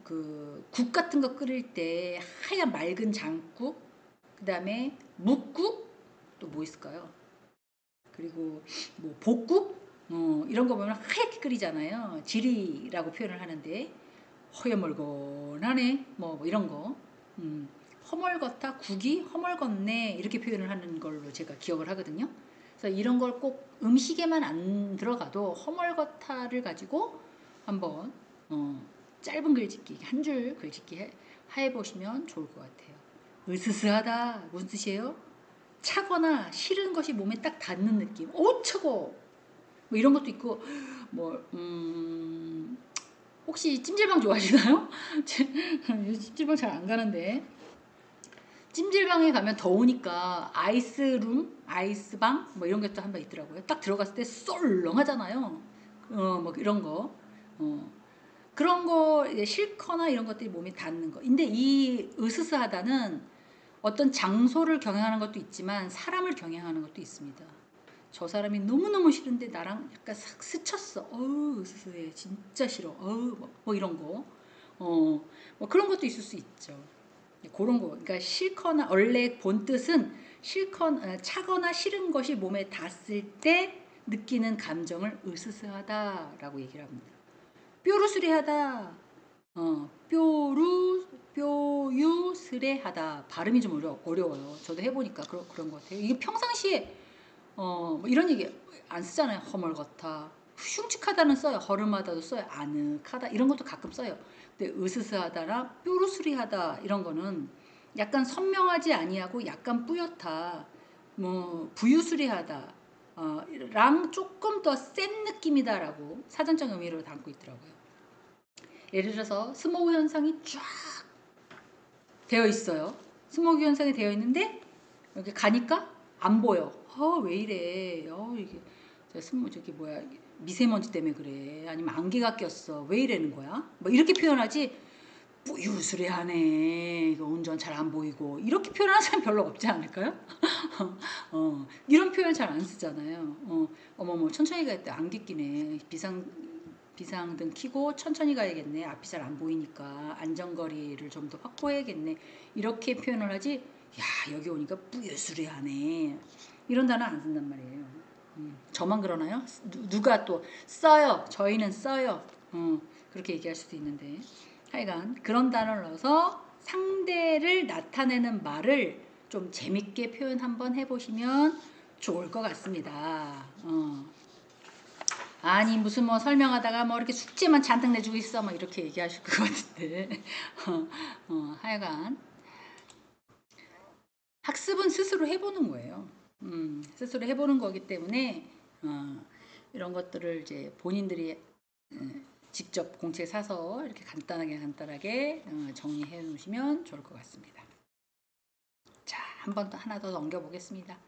그 국 같은 거 끓일 때 하얀 맑은 장국 그 다음에 묵국 또 뭐 있을까요? 그리고 뭐 복국 이런 거 보면 하얗게 끓이잖아요. 지리라고 표현을 하는데 허여멀건하네 뭐 이런 거 허멀겋다 국이 허멀겋네 이렇게 표현을 하는 걸로 제가 기억을 하거든요. 그래서 이런 걸 꼭 음식에만 안 들어가도 허멀겋다를 가지고 한번 짧은 글짓기 한 줄 글짓기 해보시면 좋을 것 같아요. 으스스하다 무슨 뜻이에요? 차거나 싫은 것이 몸에 딱 닿는 느낌. 차고 뭐 이런 것도 있고 뭐 혹시 찜질방 좋아하시나요? 찜질방 잘 안 가는데 찜질방에 가면 더우니까 아이스룸, 아이스방 뭐 이런 것도 한 번 있더라고요. 딱 들어갔을 때 썰렁하잖아요. 뭐 이런 거. 그런 거 싫거나 이런 것들이 몸에 닿는 거. 근데 이 으스스하다는 어떤 장소를 경향하는 것도 있지만 사람을 경향하는 것도 있습니다. 저 사람이 너무너무 싫은데 나랑 약간 싹 스쳤어. 어우, 으스스해. 진짜 싫어. 어우, 뭐 이런 거. 뭐 그런 것도 있을 수 있죠. 그런 거. 그러니까 싫거나, 원래 본 뜻은 싫거나, 차거나 싫은 것이 몸에 닿았을 때 느끼는 감정을 으스스하다라고 얘기를 합니다. 뾰루스레하다. 뾰유스레하다. 발음이 좀 어려워요. 저도 해보니까 그런 것 같아요. 이게 평상시에 뭐 이런 얘기 안 쓰잖아요. 허멀같아. 흉측하다는 써요. 허름하다도 써요. 아늑하다 이런 것도 가끔 써요. 근데 으스스하다나 뾰루스리하다 이런 거는 약간 선명하지 아니하고 약간 뿌옇다. 뭐 부유스리하다. 랑 조금 더 센 느낌이다라고 사전적 의미로 담고 있더라고요. 예를 들어서 스모그 현상이 쫙 되어 있어요. 스모그 현상이 되어 있는데 여기 가니까 안 보여. 왜 이래? 이게 저기 뭐야 미세먼지 때문에 그래. 아니면 안개가 꼈어. 왜 이러는 거야? 뭐 이렇게 표현하지. 뿌유스레하네. 이거 운전 잘 안 보이고 이렇게 표현하는 사람 별로 없지 않을까요? 이런 표현 잘 안 쓰잖아요. 어머머 천천히 가야겠다. 안개 끼네. 비상등 켜고 천천히 가야겠네. 앞이 잘 안 보이니까 안전거리를 좀 더 확보해야겠네. 이렇게 표현을 하지. 야 여기 오니까 뿌유스레하네. 이런 단어 안 쓴단 말이에요. 저만 그러나요? 누가 또 써요. 저희는 써요. 그렇게 얘기할 수도 있는데 하여간 그런 단어를 넣어서 상대를 나타내는 말을 좀 재밌게 표현 한번 해보시면 좋을 것 같습니다. 아니 무슨 뭐 설명하다가 뭐 이렇게 숙제만 잔뜩 내주고 있어 뭐 이렇게 얘기하실 것 같은데 하여간 학습은 스스로 해보는 거예요. 스스로 해보는 거기 때문에 이런 것들을 이제 본인들이 직접 공책 사서 이렇게 간단하게 정리해 놓으시면 좋을 것 같습니다. 자, 한 번 더 하나 더 넘겨보겠습니다.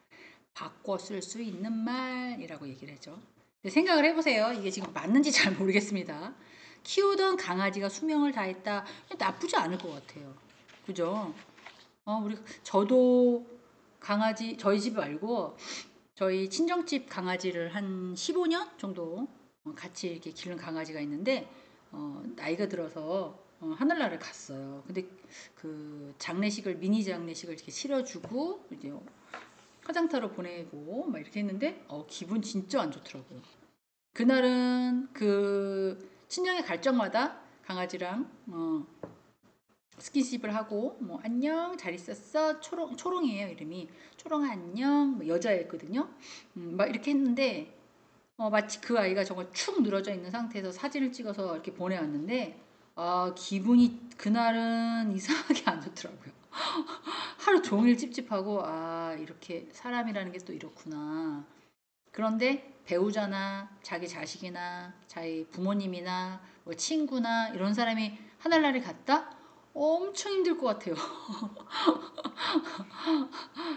바꿔 쓸 수 있는 말이라고 얘기를 하죠. 생각을 해보세요. 이게 지금 맞는지 잘 모르겠습니다. 키우던 강아지가 수명을 다했다. 나쁘지 않을 것 같아요. 그죠? 저도 강아지, 저희 집 말고 저희 친정집 강아지를 한 15년 정도 같이 이렇게 기른 강아지가 있는데 나이가 들어서 하늘나라를 갔어요. 근데 그 미니 장례식을 이렇게 치러주고 이제 화장터로 보내고 막 이렇게 했는데 기분 진짜 안 좋더라고요. 그날은 그 친정에 갈 적마다 강아지랑 스킨십을 하고 뭐 안녕 잘 있었어 초롱이에요 이름이 초롱아 안녕 뭐 여자였거든요. 막 이렇게 했는데 마치 그 아이가 정말 축 늘어져 있는 상태에서 사진을 찍어서 이렇게 보내왔는데 기분이 그날은 이상하게 안 좋더라고요. 하루 종일 찝찝하고 이렇게 사람이라는 게 또 이렇구나. 그런데 배우자나 자기 자식이나 자기 부모님이나 뭐 친구나 이런 사람이 하늘나라에 갔다? 엄청 힘들 것 같아요.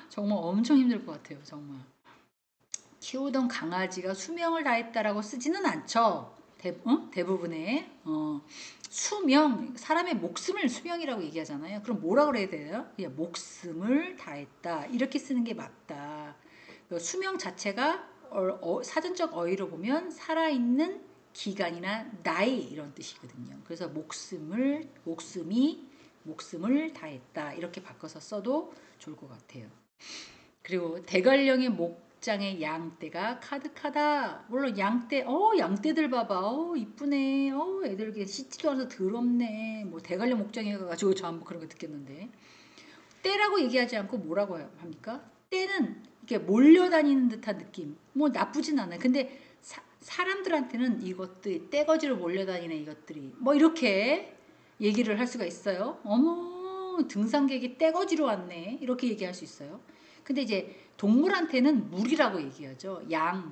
정말 엄청 힘들 것 같아요. 정말. 키우던 강아지가 수명을 다했다라고 쓰지는 않죠. 대부분의 수명, 사람의 목숨을 수명이라고 얘기하잖아요. 그럼 뭐라 그래야 돼요? 그냥 목숨을 다했다 이렇게 쓰는 게 맞다. 수명 자체가 사전적 어휘로 보면 살아있는 기간이나 나이 이런 뜻이거든요. 그래서 목숨을 다했다 이렇게 바꿔서 써도 좋을 것 같아요. 그리고 대관령의 목장의 양떼가 가득하다. 물론 양떼들 봐봐. 이쁘네. 애들 이렇게 씻지도 않아서 더럽네. 뭐 대관령 목장에 가가지고 저 한번 그런 거 듣겠는데. 떼라고 얘기하지 않고 뭐라고 합니까? 떼는 이렇게 몰려다니는 듯한 느낌. 뭐 나쁘진 않아요. 근데 사람들한테는 이것들 떼거지로 몰려다니는 이것들이 뭐 이렇게 얘기를 할 수가 있어요. 어머 등산객이 떼거지로 왔네. 이렇게 얘기할 수 있어요. 근데 이제 동물한테는 무리라고 얘기하죠.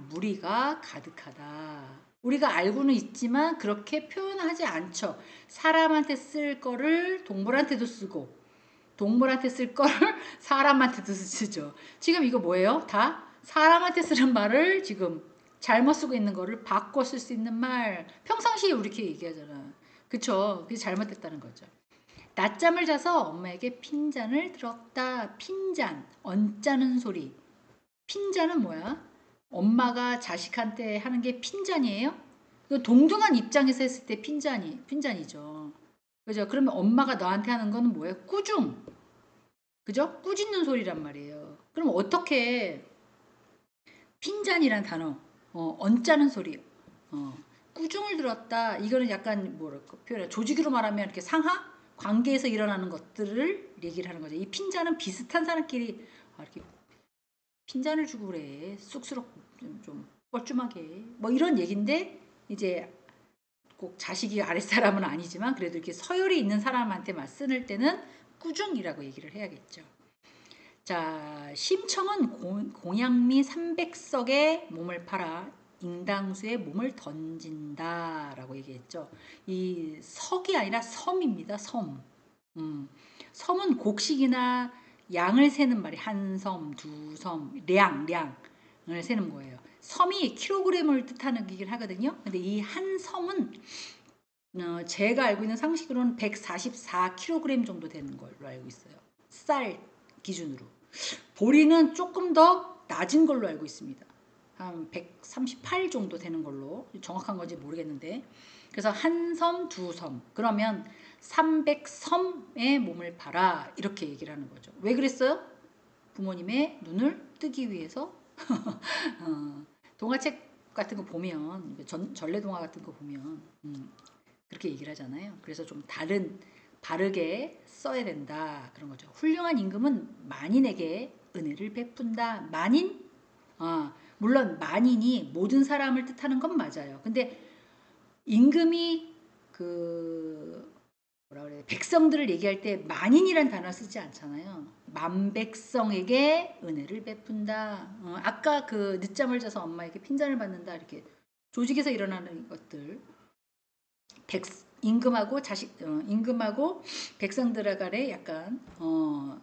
무리가 가득하다. 우리가 알고는 있지만 그렇게 표현하지 않죠. 사람한테 쓸 거를 동물한테도 쓰고 동물한테 쓸 거를 사람한테도 쓰죠. 지금 이거 뭐예요? 다 사람한테 쓰는 말을 지금 잘못 쓰고 있는 거를 바꿔 쓸 수 있는 말. 평상시에 우리 이렇게 얘기하잖아. 그쵸? 그게 잘못됐다는 거죠. 낮잠을 자서 엄마에게 핀잔을 들었다. 핀잔, 언짢은 소리. 핀잔은 뭐야? 엄마가 자식한테 하는 게 핀잔이에요? 동등한 입장에서 했을 때 핀잔이죠. 그죠? 그러면 엄마가 너한테 하는 거는 뭐예요? 꾸중. 그죠? 꾸짖는 소리란 말이에요. 그럼 어떻게 핀잔이란 단어, 언짢은 소리, 어, 꾸중을 들었다. 이거는 약간 뭐랄까 표현해. 조직으로 말하면 이렇게 상하 관계에서 일어나는 것들을 얘기를 하는 거죠. 이 핀잔은 비슷한 사람끼리 이렇게 핀잔을 주고 그래. 쑥스럽고 좀 뻘쭘하게 뭐 이런 얘긴데 이제 꼭 자식이 아랫사람은 아니지만 그래도 이렇게 서열이 있는 사람한테만 쓰는 때는 꾸중이라고 얘기를 해야겠죠. 자, 심청은 공양미 300석에 몸을 팔아 인당수에 몸을 던진다라고 얘기했죠. 이 석이 아니라 섬입니다. 섬. 섬은 곡식이나 양을 세는 말이 한 섬, 두 섬, 량을 세는 거예요. 섬이 킬로그램을 뜻하는 얘기를 하거든요. 근데 이 한 섬은 제가 알고 있는 상식으로는 144kg 정도 되는 걸로 알고 있어요. 쌀 기준으로. 보리는 조금 더 낮은 걸로 알고 있습니다. 한 138 정도 되는 걸로. 정확한 건지 모르겠는데. 그래서 한 섬, 두 섬. 그러면 300섬의 몸을 팔아. 이렇게 얘기를 하는 거죠. 왜 그랬어요? 부모님의 눈을 뜨기 위해서. 동화책 같은 거 보면, 전래동화 같은 거 보면, 그렇게 얘기를 하잖아요. 그래서 좀 바르게 써야 된다. 그런 거죠. 훌륭한 임금은 만인에게 은혜를 베푼다. 만인? 물론 만인이 모든 사람을 뜻하는 건 맞아요. 근데 임금이 뭐라 그래, 백성들을 얘기할 때 만인이란 단어 쓰지 않잖아요. 만백성에게 은혜를 베푼다. 아까 늦잠을 자서 엄마에게 핀잔을 받는다. 이렇게 조직에서 일어나는 것들. 임금하고 백성들 간에 약간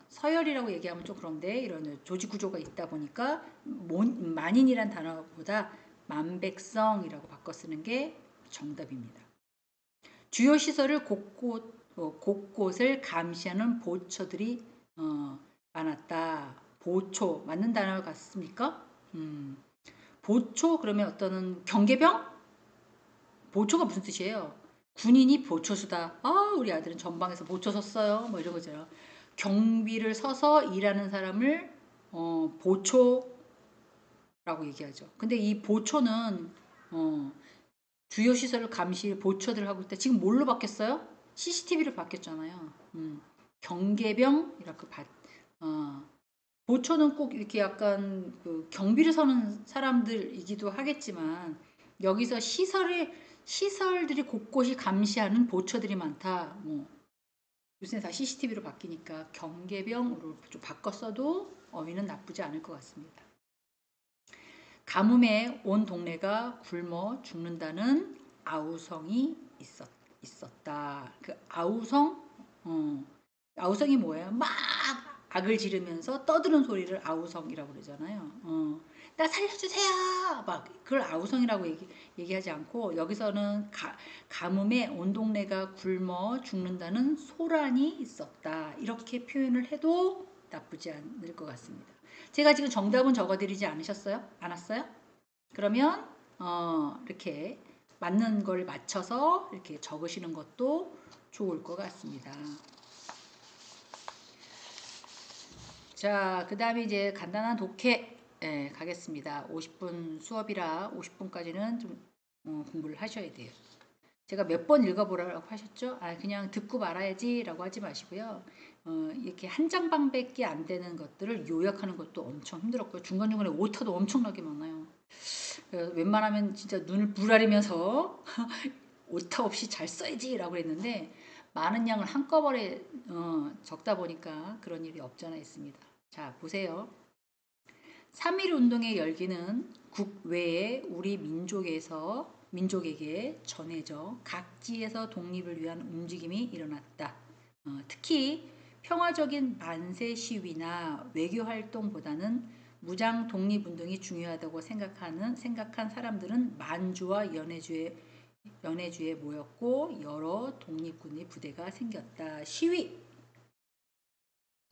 서열이라고 얘기하면 좀 그런데 이런 조직 구조가 있다 보니까 만인이란 단어보다 만백성이라고 바꿔 쓰는 게 정답입니다. 주요 시설을 곳곳을 감시하는 보초들이 많았다. 보초 맞는 단어 같습니까? 보초 그러면 어떤 경계병? 보초가 무슨 뜻이에요? 군인이 보초수다. 우리 아들은 전방에서 보초 섰어요. 뭐 이런 거죠. 경비를 서서 일하는 사람을 보초라고 얘기하죠. 근데 이 보초는 주요 시설을 감시 보초들 하고 있다. 지금 뭘로 바뀌었어요? CCTV로 바뀌었잖아요. 경계병 이렇게 보초는 꼭 이렇게 약간 경비를 서는 사람들이기도 하겠지만 여기서 시설들이 곳곳이 감시하는 보초들이 많다. 요새 다 CCTV로 바뀌니까 경계병으로 좀 바꿨어도 어휘는 나쁘지 않을 것 같습니다. 가뭄에 온 동네가 굶어 죽는다는 아우성이 있었다. 그 아우성이 뭐예요? 막 악을 지르면서 떠드는 소리를 아우성이라고 그러잖아요. 나 살려주세요! 막 그걸 아우성이라고 얘기하지 않고 여기서는 가뭄에 온 동네가 굶어 죽는다는 소란이 있었다. 이렇게 표현을 해도 나쁘지 않을 것 같습니다. 제가 지금 정답은 적어드리지 않았어요? 그러면 이렇게 맞는 걸 맞춰서 이렇게 적으시는 것도 좋을 것 같습니다. 자, 그 다음에 이제 간단한 독해 가겠습니다. 50분 수업이라 50분까지는 좀 공부를 하셔야 돼요. 제가 몇 번 읽어보라고 하셨죠? 그냥 듣고 말아야지 라고 하지 마시고요. 이렇게 한 장방밖에 안 되는 것들을 요약하는 것도 엄청 힘들었고요. 중간중간에 오타도 엄청나게 많아요. 웬만하면 진짜 눈을 부라리면서 오타 없이 잘 써야지 라고 했는데 많은 양을 한꺼번에 적다 보니까 그런 일이 없잖아 있습니다. 자, 보세요. 3.1 운동의 열기는 국외에 우리 민족에게 전해져 각지에서 독립을 위한 움직임이 일어났다. 특히 평화적인 만세 시위나 외교 활동보다는 무장 독립운동이 중요하다고 생각한 사람들은 만주와 연해주에 모였고 여러 독립군의 부대가 생겼다. 시위,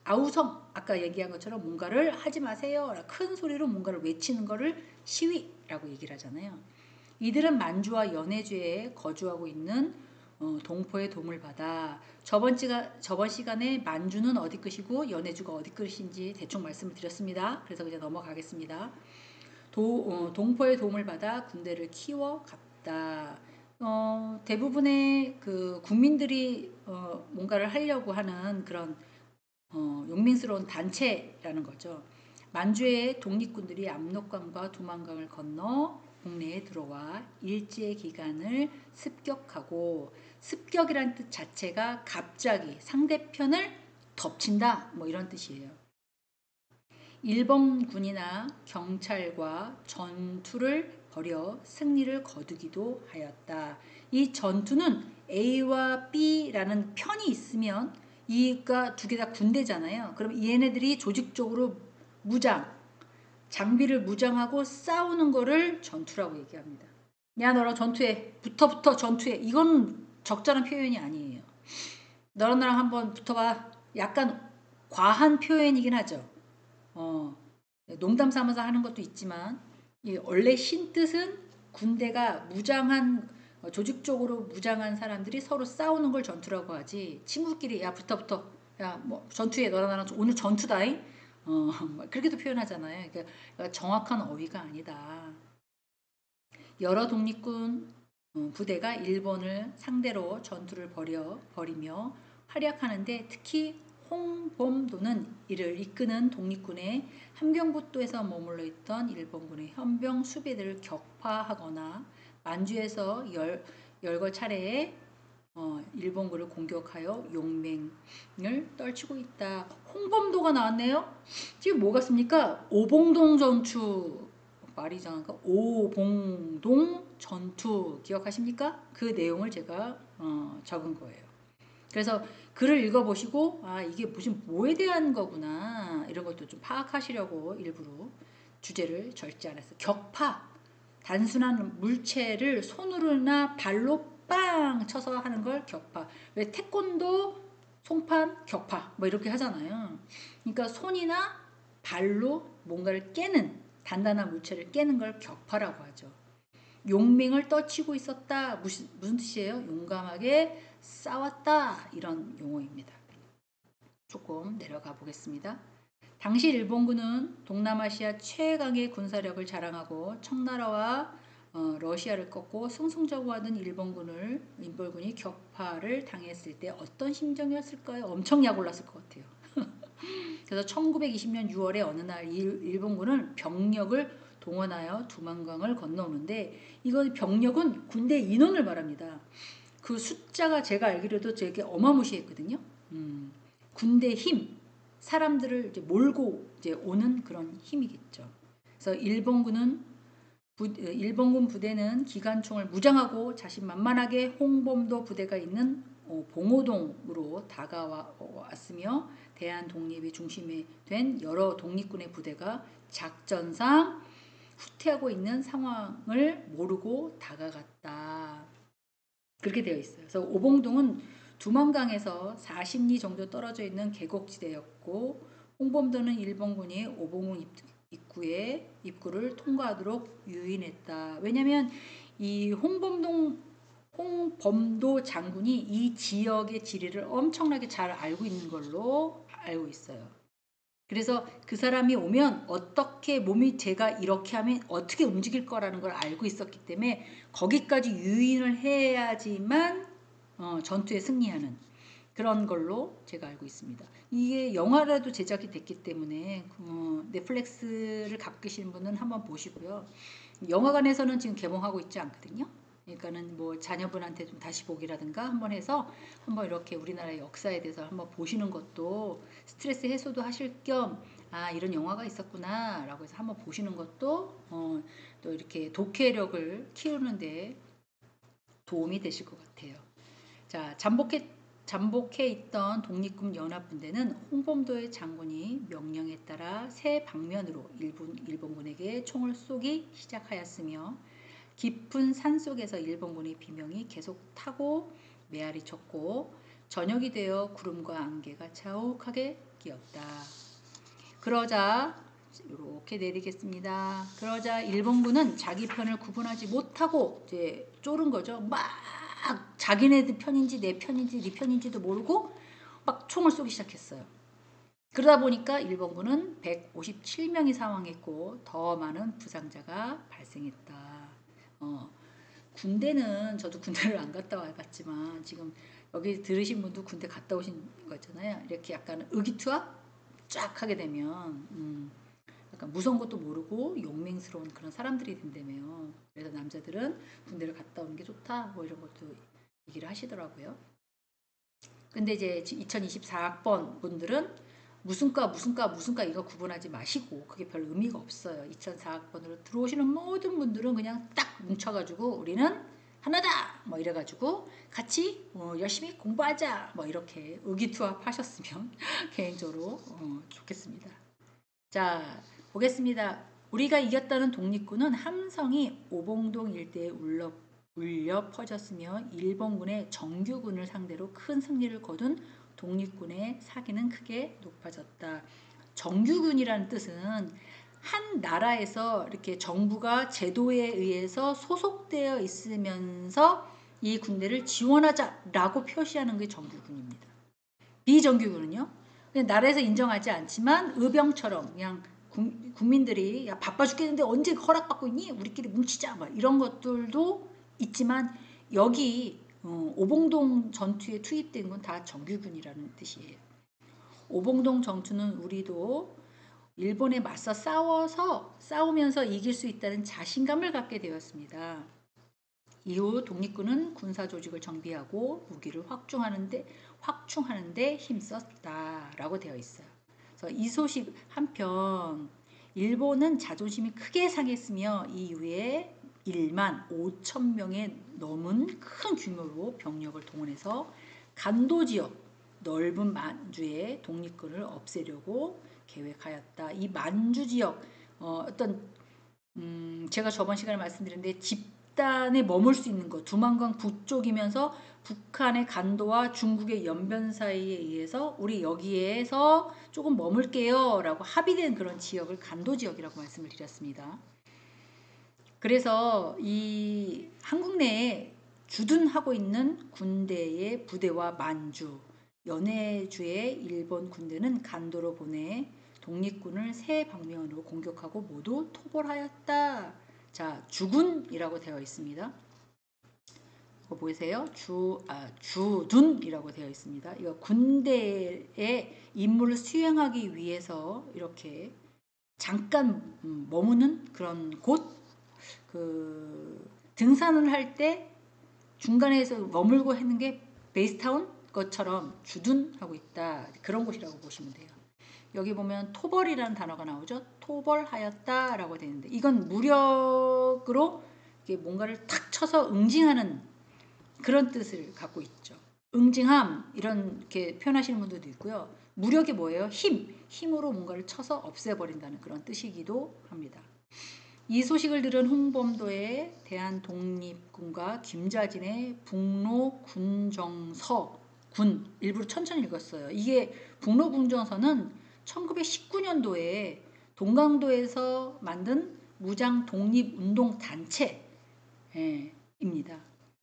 아우성, 아까 얘기한 것처럼 뭔가를 하지 마세요. 큰 소리로 뭔가를 외치는 거를 시위라고 얘기를 하잖아요. 이들은 만주와 연해주에 거주하고 있는 동포의 도움을 받아 저번 시간에 만주는 어디 끝이고 연해주가 어디 끝인지 대충 말씀을 드렸습니다. 그래서 그냥 넘어가겠습니다. 동포의 도움을 받아 군대를 키워갔다. 대부분의 그 국민들이 뭔가를 하려고 하는 그런 용맹스러운 단체라는 거죠. 만주의 독립군들이 압록강과 두만강을 건너 국내에 들어와 일제 기간을 습격하고, 습격이란 뜻 자체가 갑자기 상대편을 덮친다 뭐 이런 뜻이에요. 일본군이나 경찰과 전투를 벌여 승리를 거두기도 하였다. 이 전투는 A와 B라는 편이 있으면 이가 두 개 다 군대잖아요. 그럼 얘네들이 조직적으로 장비를 무장하고 싸우는 거를 전투라고 얘기합니다. 야, 너랑 전투해. 붙어 전투해. 이건 적절한 표현이 아니에요. 너랑 나랑 한번 붙어봐. 약간 과한 표현이긴 하죠. 농담 삼아서 하는 것도 있지만 원래 신뜻은 군대가 조직적으로 무장한 사람들이 서로 싸우는 걸 전투라고 하지, 친구끼리 야 붙어 야 뭐 전투해, 너랑 나랑 오늘 전투다잉, 그렇게도 표현하잖아요. 그러니까 정확한 어휘가 아니다. 여러 독립군 부대가 일본을 상대로 전투를 벌이며 활약하는데, 특히 홍범도는 이를 이끄는 독립군의 함경북도에서 머물러 있던 일본군의 현병 수비대를 격파하거나 만주에서 열거 차례에 일본군을 공격하여 용맹을 떨치고 있다. 홍범도가 나왔네요. 지금 뭐 같습니까? 오봉동 전투, 말이 이상한가? 오봉동 전투 기억하십니까? 그 내용을 제가 적은 거예요. 그래서 글을 읽어보시고 이게 무슨 뭐에 대한 거구나 이런 것도 좀 파악하시려고 일부러 주제를 적지 않았어요. 격파, 단순한 물체를 손으로나 발로 빵 쳐서 하는 걸 격파. 왜 태권도, 송판, 격파 뭐 이렇게 하잖아요. 그러니까 손이나 발로 뭔가를 깨는, 단단한 물체를 깨는 걸 격파라고 하죠. 용맹을 떨치고 있었다. 무슨 뜻이에요? 용감하게 싸웠다, 이런 용어입니다. 조금 내려가 보겠습니다. 당시 일본군은 동남아시아 최강의 군사력을 자랑하고 청나라와 러시아를 꺾고 승승장구하던 일본군이 격파를 당했을 때 어떤 심정이었을까요? 엄청 약올랐을 것 같아요. 그래서 1920년 6월에 어느 날 일본군은 병력을 동원하여 두만강을 건너오는데, 이건 병력은 군대 인원을 말합니다. 그 숫자가 제가 알기로도 되게 어마무시했거든요. 군대 힘, 사람들을 이제 몰고 이제 오는 그런 힘이겠죠. 그래서 일본군 부대는 기관총을 무장하고 자신만만하게 홍범도 부대가 있는 봉오동으로 다가왔으며, 대한 독립의 중심이 된 여러 독립군의 부대가 작전상 후퇴하고 있는 상황을 모르고 다가갔다. 그렇게 되어 있어요. 그래서 오봉동은 두만강에서 40리 정도 떨어져 있는 계곡지대였고, 홍범도는 일본군이 오봉동 입구를 통과하도록 유인했다. 왜냐하면 이 홍범도 장군이 이 지역의 지리를 엄청나게 잘 알고 있는 걸로 알고 있어요. 그래서 그 사람이 오면 제가 이렇게 하면 어떻게 움직일 거라는 걸 알고 있었기 때문에 거기까지 유인을 해야지만 전투에 승리하는 그런 걸로 제가 알고 있습니다. 이게 영화라도 제작이 됐기 때문에 넷플릭스를 갖고 계신 분은 한번 보시고요. 영화관에서는 지금 개봉하고 있지 않거든요. 그러니까는 뭐 자녀분한테 좀 다시 보기라든가 한번 해서 한번 이렇게 우리나라의 역사에 대해서 한번 보시는 것도 스트레스 해소도 하실 겸 이런 영화가 있었구나 라고 해서 한번 보시는 것도 또 이렇게 독해력을 키우는데 도움이 되실 것 같아요. 자, 잠복해 있던 독립군 연합군대는 홍범도의 장군이 명령에 따라 새 방면으로 일본군에게 총을 쏘기 시작하였으며 깊은 산속에서 일본군의 비명이 계속 타고 메아리 쳤고 저녁이 되어 구름과 안개가 자욱하게 끼었다. 그러자 이렇게 내리겠습니다. 그러자 일본군은 자기 편을 구분하지 못하고 이제 쫄은 거죠. 막 자기네들 편인지 내 편인지 네 편인지도 모르고 막 총을 쏘기 시작했어요. 그러다 보니까 일본군은 157명이 사망했고 더 많은 부상자가 발생했다. 군대는 저도 군대를 안 갔다 와봤지만 지금 여기 들으신 분도 군대 갔다 오신 거 있잖아요. 이렇게 약간 의기투합 쫙 하게 되면 약간 무서운 것도 모르고 용맹스러운 그런 사람들이 된다며요. 그래서 남자들은 군대를 갔다 오는 게 좋다 뭐 이런 것도 얘기를 하시더라고요. 근데 이제 2024학번 분들은 무슨 과 이거 구분하지 마시고 그게 별 의미가 없어요. 2004학번으로 들어오시는 모든 분들은 그냥 딱 뭉쳐가지고 우리는 하나다 뭐 이래가지고 같이 열심히 공부하자 뭐 이렇게 의기투합 하셨으면 개인적으로 좋겠습니다. 자 보겠습니다. 우리가 이겼다는 독립군은 함성이 오봉동 일대에 울려 퍼졌으며 일본군의 정규군을 상대로 큰 승리를 거둔 독립군의 사기는 크게 높아졌다. 정규군이라는 뜻은 한 나라에서 이렇게 정부가 제도에 의해서 소속되어 있으면서 이 군대를 지원하자라고 표시하는 게 정규군입니다. 비정규군은요. 나라에서 인정하지 않지만 의병처럼 그냥 국민들이 야 바빠 죽겠는데 언제 허락받고 있니? 우리끼리 뭉치자 막 이런 것들도 있지만 여기 오봉동 전투에 투입된 건 다 정규군이라는 뜻이에요. 오봉동 전투는 우리도 일본에 맞서 싸우면서 이길 수 있다는 자신감을 갖게 되었습니다. 이후 독립군은 군사 조직을 정비하고 무기를 확충하는데 힘썼다라고 되어 있어요. 그래서 이 소식 한편 일본은 자존심이 크게 상했으며 이후에 1만 5천 명의 넘은 큰 규모로 병력을 동원해서 간도 지역 넓은 만주의 독립군을 없애려고 계획하였다. 이 만주 지역 제가 저번 시간에 말씀드렸는데 집단에 머물 수 있는 것 두만강 북쪽이면서 북한의 간도와 중국의 연변 사이에 의해서 우리 여기에서 조금 머물게요 라고 합의된 그런 지역을 간도 지역이라고 말씀을 드렸습니다. 그래서 이 한국 내에 주둔하고 있는 군대의 부대와 만주, 연해주의 일본 군대는 간도로 보내 독립군을 세 방면으로 공격하고 모두 토벌하였다. 자, 주군이라고 되어 있습니다. 이거 보이세요? 주둔이라고 되어 있습니다. 이거 군대의 임무를 수행하기 위해서 이렇게 잠깐 머무는 그런 곳, 등산을 할 때 중간에서 머물고 하는 게 베이스타운 것처럼 주둔하고 있다. 그런 곳이라고 보시면 돼요. 여기 보면 토벌이라는 단어가 나오죠. 토벌하였다라고 되는데 이건 무력으로 뭔가를 탁 쳐서 응징하는 그런 뜻을 갖고 있죠. 응징함 이렇게 표현하시는 분들도 있고요. 무력이 뭐예요? 힘으로 뭔가를 쳐서 없애버린다는 그런 뜻이기도 합니다. 이 소식을 들은 홍범도의 대한독립군과 김자진의 북로군정서군 일부러 천천히 읽었어요. 이게 북로군정서는 1919년도에 동강도에서 만든 무장 독립운동 단체입니다.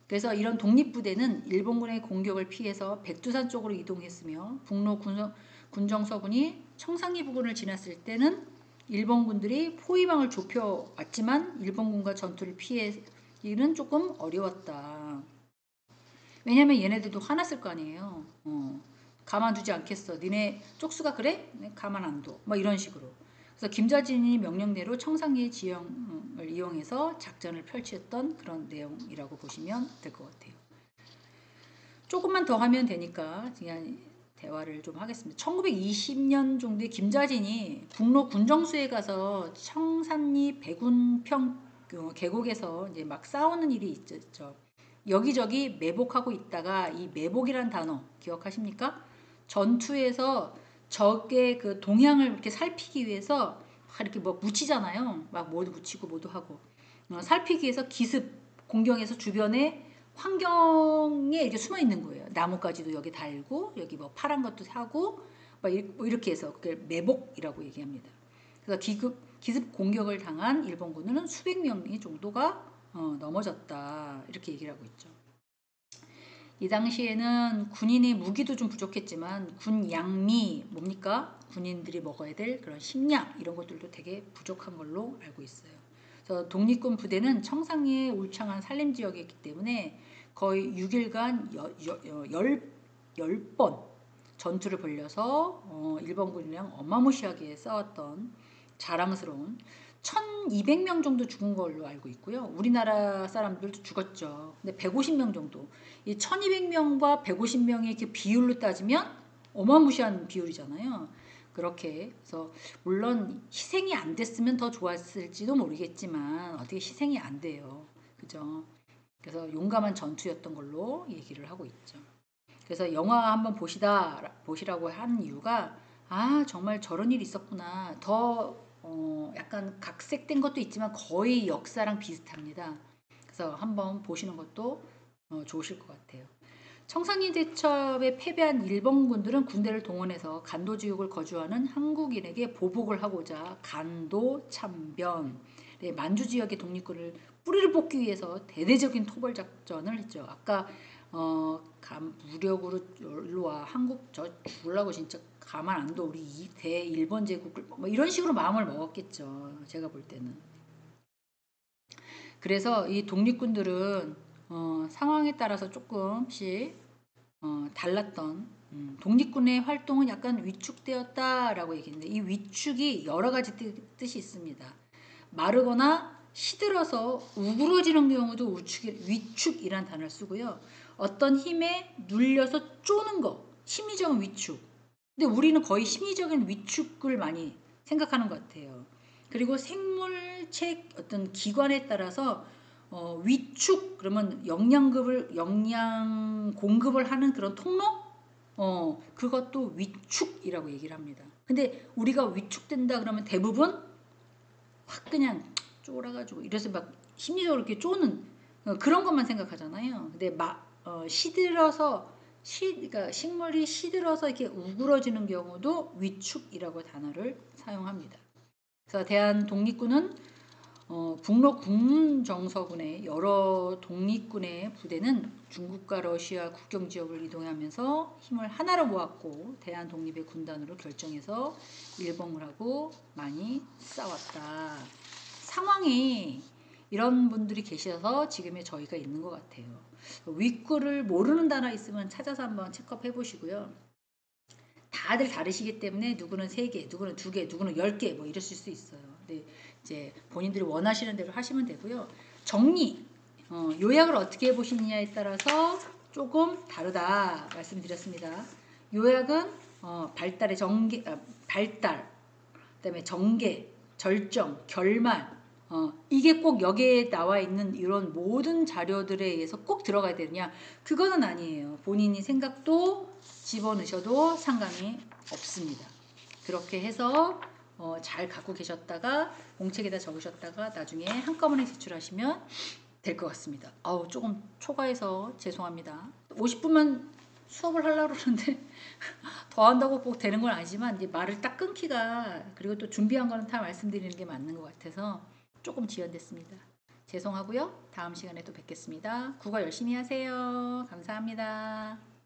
그래서 이런 독립부대는 일본군의 공격을 피해서 백두산 쪽으로 이동했으며 북로군정서군이 청산리 부근을 지났을 때는 일본군들이 포위망을 좁혀왔지만 일본군과 전투를 피하기는 조금 어려웠다. 왜냐면 얘네들도 화났을 거 아니에요. 가만두지 않겠어. 니네 쪽수가 그래? 네, 가만 안 둬. 뭐 이런 식으로. 그래서 김자진이 명령대로 청산리의 지형을 이용해서 작전을 펼쳤던 그런 내용이라고 보시면 될 것 같아요. 조금만 더 하면 되니까 그냥 대화를 좀 하겠습니다. 1920년 정도에 김자진이 북로 군정수에 가서 청산리 백운평 계곡에서 이제 막 싸우는 일이 있었죠. 여기저기 매복하고 있다가 이 매복이란 단어 기억하십니까? 전투에서 적의 그 동향을 이렇게 살피기 위해서 막 이렇게 뭐 묻히잖아요. 막 뭐도 묻히고 뭐도 하고 살피기 위해서 기습 공경에서 주변에 환경에 이렇게 숨어 있는 거예요. 나뭇가지도 여기 달고 여기 뭐 파란 것도 사고 막 이렇게 해서 그게 매복이라고 얘기합니다. 그래서 기습 공격을 당한 일본군은 수백 명이 정도가 넘어졌다 이렇게 얘기를 하고 있죠. 이 당시에는 군인의 무기도 좀 부족했지만 군 양미 뭡니까? 군인들이 먹어야 될 그런 식량 이런 것들도 되게 부족한 걸로 알고 있어요. 그래서 독립군 부대는 청상리에 울창한 산림 지역에 있기 때문에 거의 6일간 10번 전투를 벌려서 일본군이랑 어마무시하게 싸웠던 자랑스러운 1200명 정도 죽은 걸로 알고 있고요. 우리나라 사람들도 죽었죠. 근데 150명 정도. 이 1200명과 150명의 이렇게 비율로 따지면 어마무시한 비율이잖아요. 그렇게 해서 물론 희생이 안 됐으면 더 좋았을지도 모르겠지만 어떻게 희생이 안 돼요. 그죠? 그래서 용감한 전투였던 걸로 얘기를 하고 있죠. 그래서 영화 한번 보시라고 한 이유가 정말 저런 일이 있었구나. 더 약간 각색된 것도 있지만 거의 역사랑 비슷합니다. 그래서 한번 보시는 것도 좋으실 것 같아요. 청산리 대첩에 패배한 일본군들은 군대를 동원해서 간도지역을 거주하는 한국인에게 보복을 하고자 간도 참변, 만주 지역의 독립군을 뿌리를 뽑기 위해서 대대적인 토벌 작전을 했죠. 아까 무력으로 일로 와 한국 저 죽으려고 진짜 가만 안 둬 우리 대일본 제국을 뭐 이런 식으로 마음을 먹었겠죠. 제가 볼 때는. 그래서 이 독립군들은 상황에 따라서 조금씩 달랐던 독립군의 활동은 약간 위축되었다라고 얘기했는데 이 위축이 여러 가지 뜻이 있습니다. 마르거나 시들어서 우그러지는 경우도 위축이란 단어를 쓰고요. 어떤 힘에 눌려서 쪼는 거, 심리적인 위축. 근데 우리는 거의 심리적인 위축을 많이 생각하는 것 같아요. 그리고 생물체 어떤 기관에 따라서 위축 그러면 영양 공급을 하는 그런 통로 그것도 위축이라고 얘기를 합니다. 근데 우리가 위축된다 그러면 대부분 확 그냥 쫄아가지고 이래서 막 심리적으로 이렇게 쪼는 그런 것만 생각하잖아요. 근데 시들어서 그러니까 식물이 시들어서 이렇게 우그러지는 경우도 위축이라고 단어를 사용합니다. 그래서 대한 독립군은 북로 국문정서군의 여러 독립군의 부대는 중국과 러시아 국경 지역을 이동하면서 힘을 하나로 모았고 대한 독립의 군단으로 결정해서 일본군하고 많이 싸웠다. 상황이 이런 분들이 계셔서 지금의 저희가 있는 것 같아요. 윗구를 모르는 단어 있으면 찾아서 한번 체크해 보시고요. 다들 다르시기 때문에 누구는 3개, 누구는 2개, 누구는 10개 뭐 이러실 수 있어요. 근데 이제 본인들이 원하시는 대로 하시면 되고요. 정리, 요약을 어떻게 해보시느냐에 따라서 조금 다르다 말씀드렸습니다. 요약은 발달, 그다음에 전개, 절정, 결말, 이게 꼭 여기에 나와 있는 이런 모든 자료들에 의해서 꼭 들어가야 되느냐? 그거는 아니에요. 본인이 생각도 집어넣으셔도 상관이 없습니다. 그렇게 해서 잘 갖고 계셨다가 공책에다 적으셨다가 나중에 한꺼번에 제출하시면 될 것 같습니다. 조금 초과해서 죄송합니다. 50분만 수업을 하려고 그러는데 더 한다고 꼭 되는 건 아니지만 이제 말을 딱 끊기가 그리고 또 준비한 거는 다 말씀드리는 게 맞는 것 같아서 조금 지연됐습니다. 죄송하고요. 다음 시간에 또 뵙겠습니다. 국어 열심히 하세요. 감사합니다.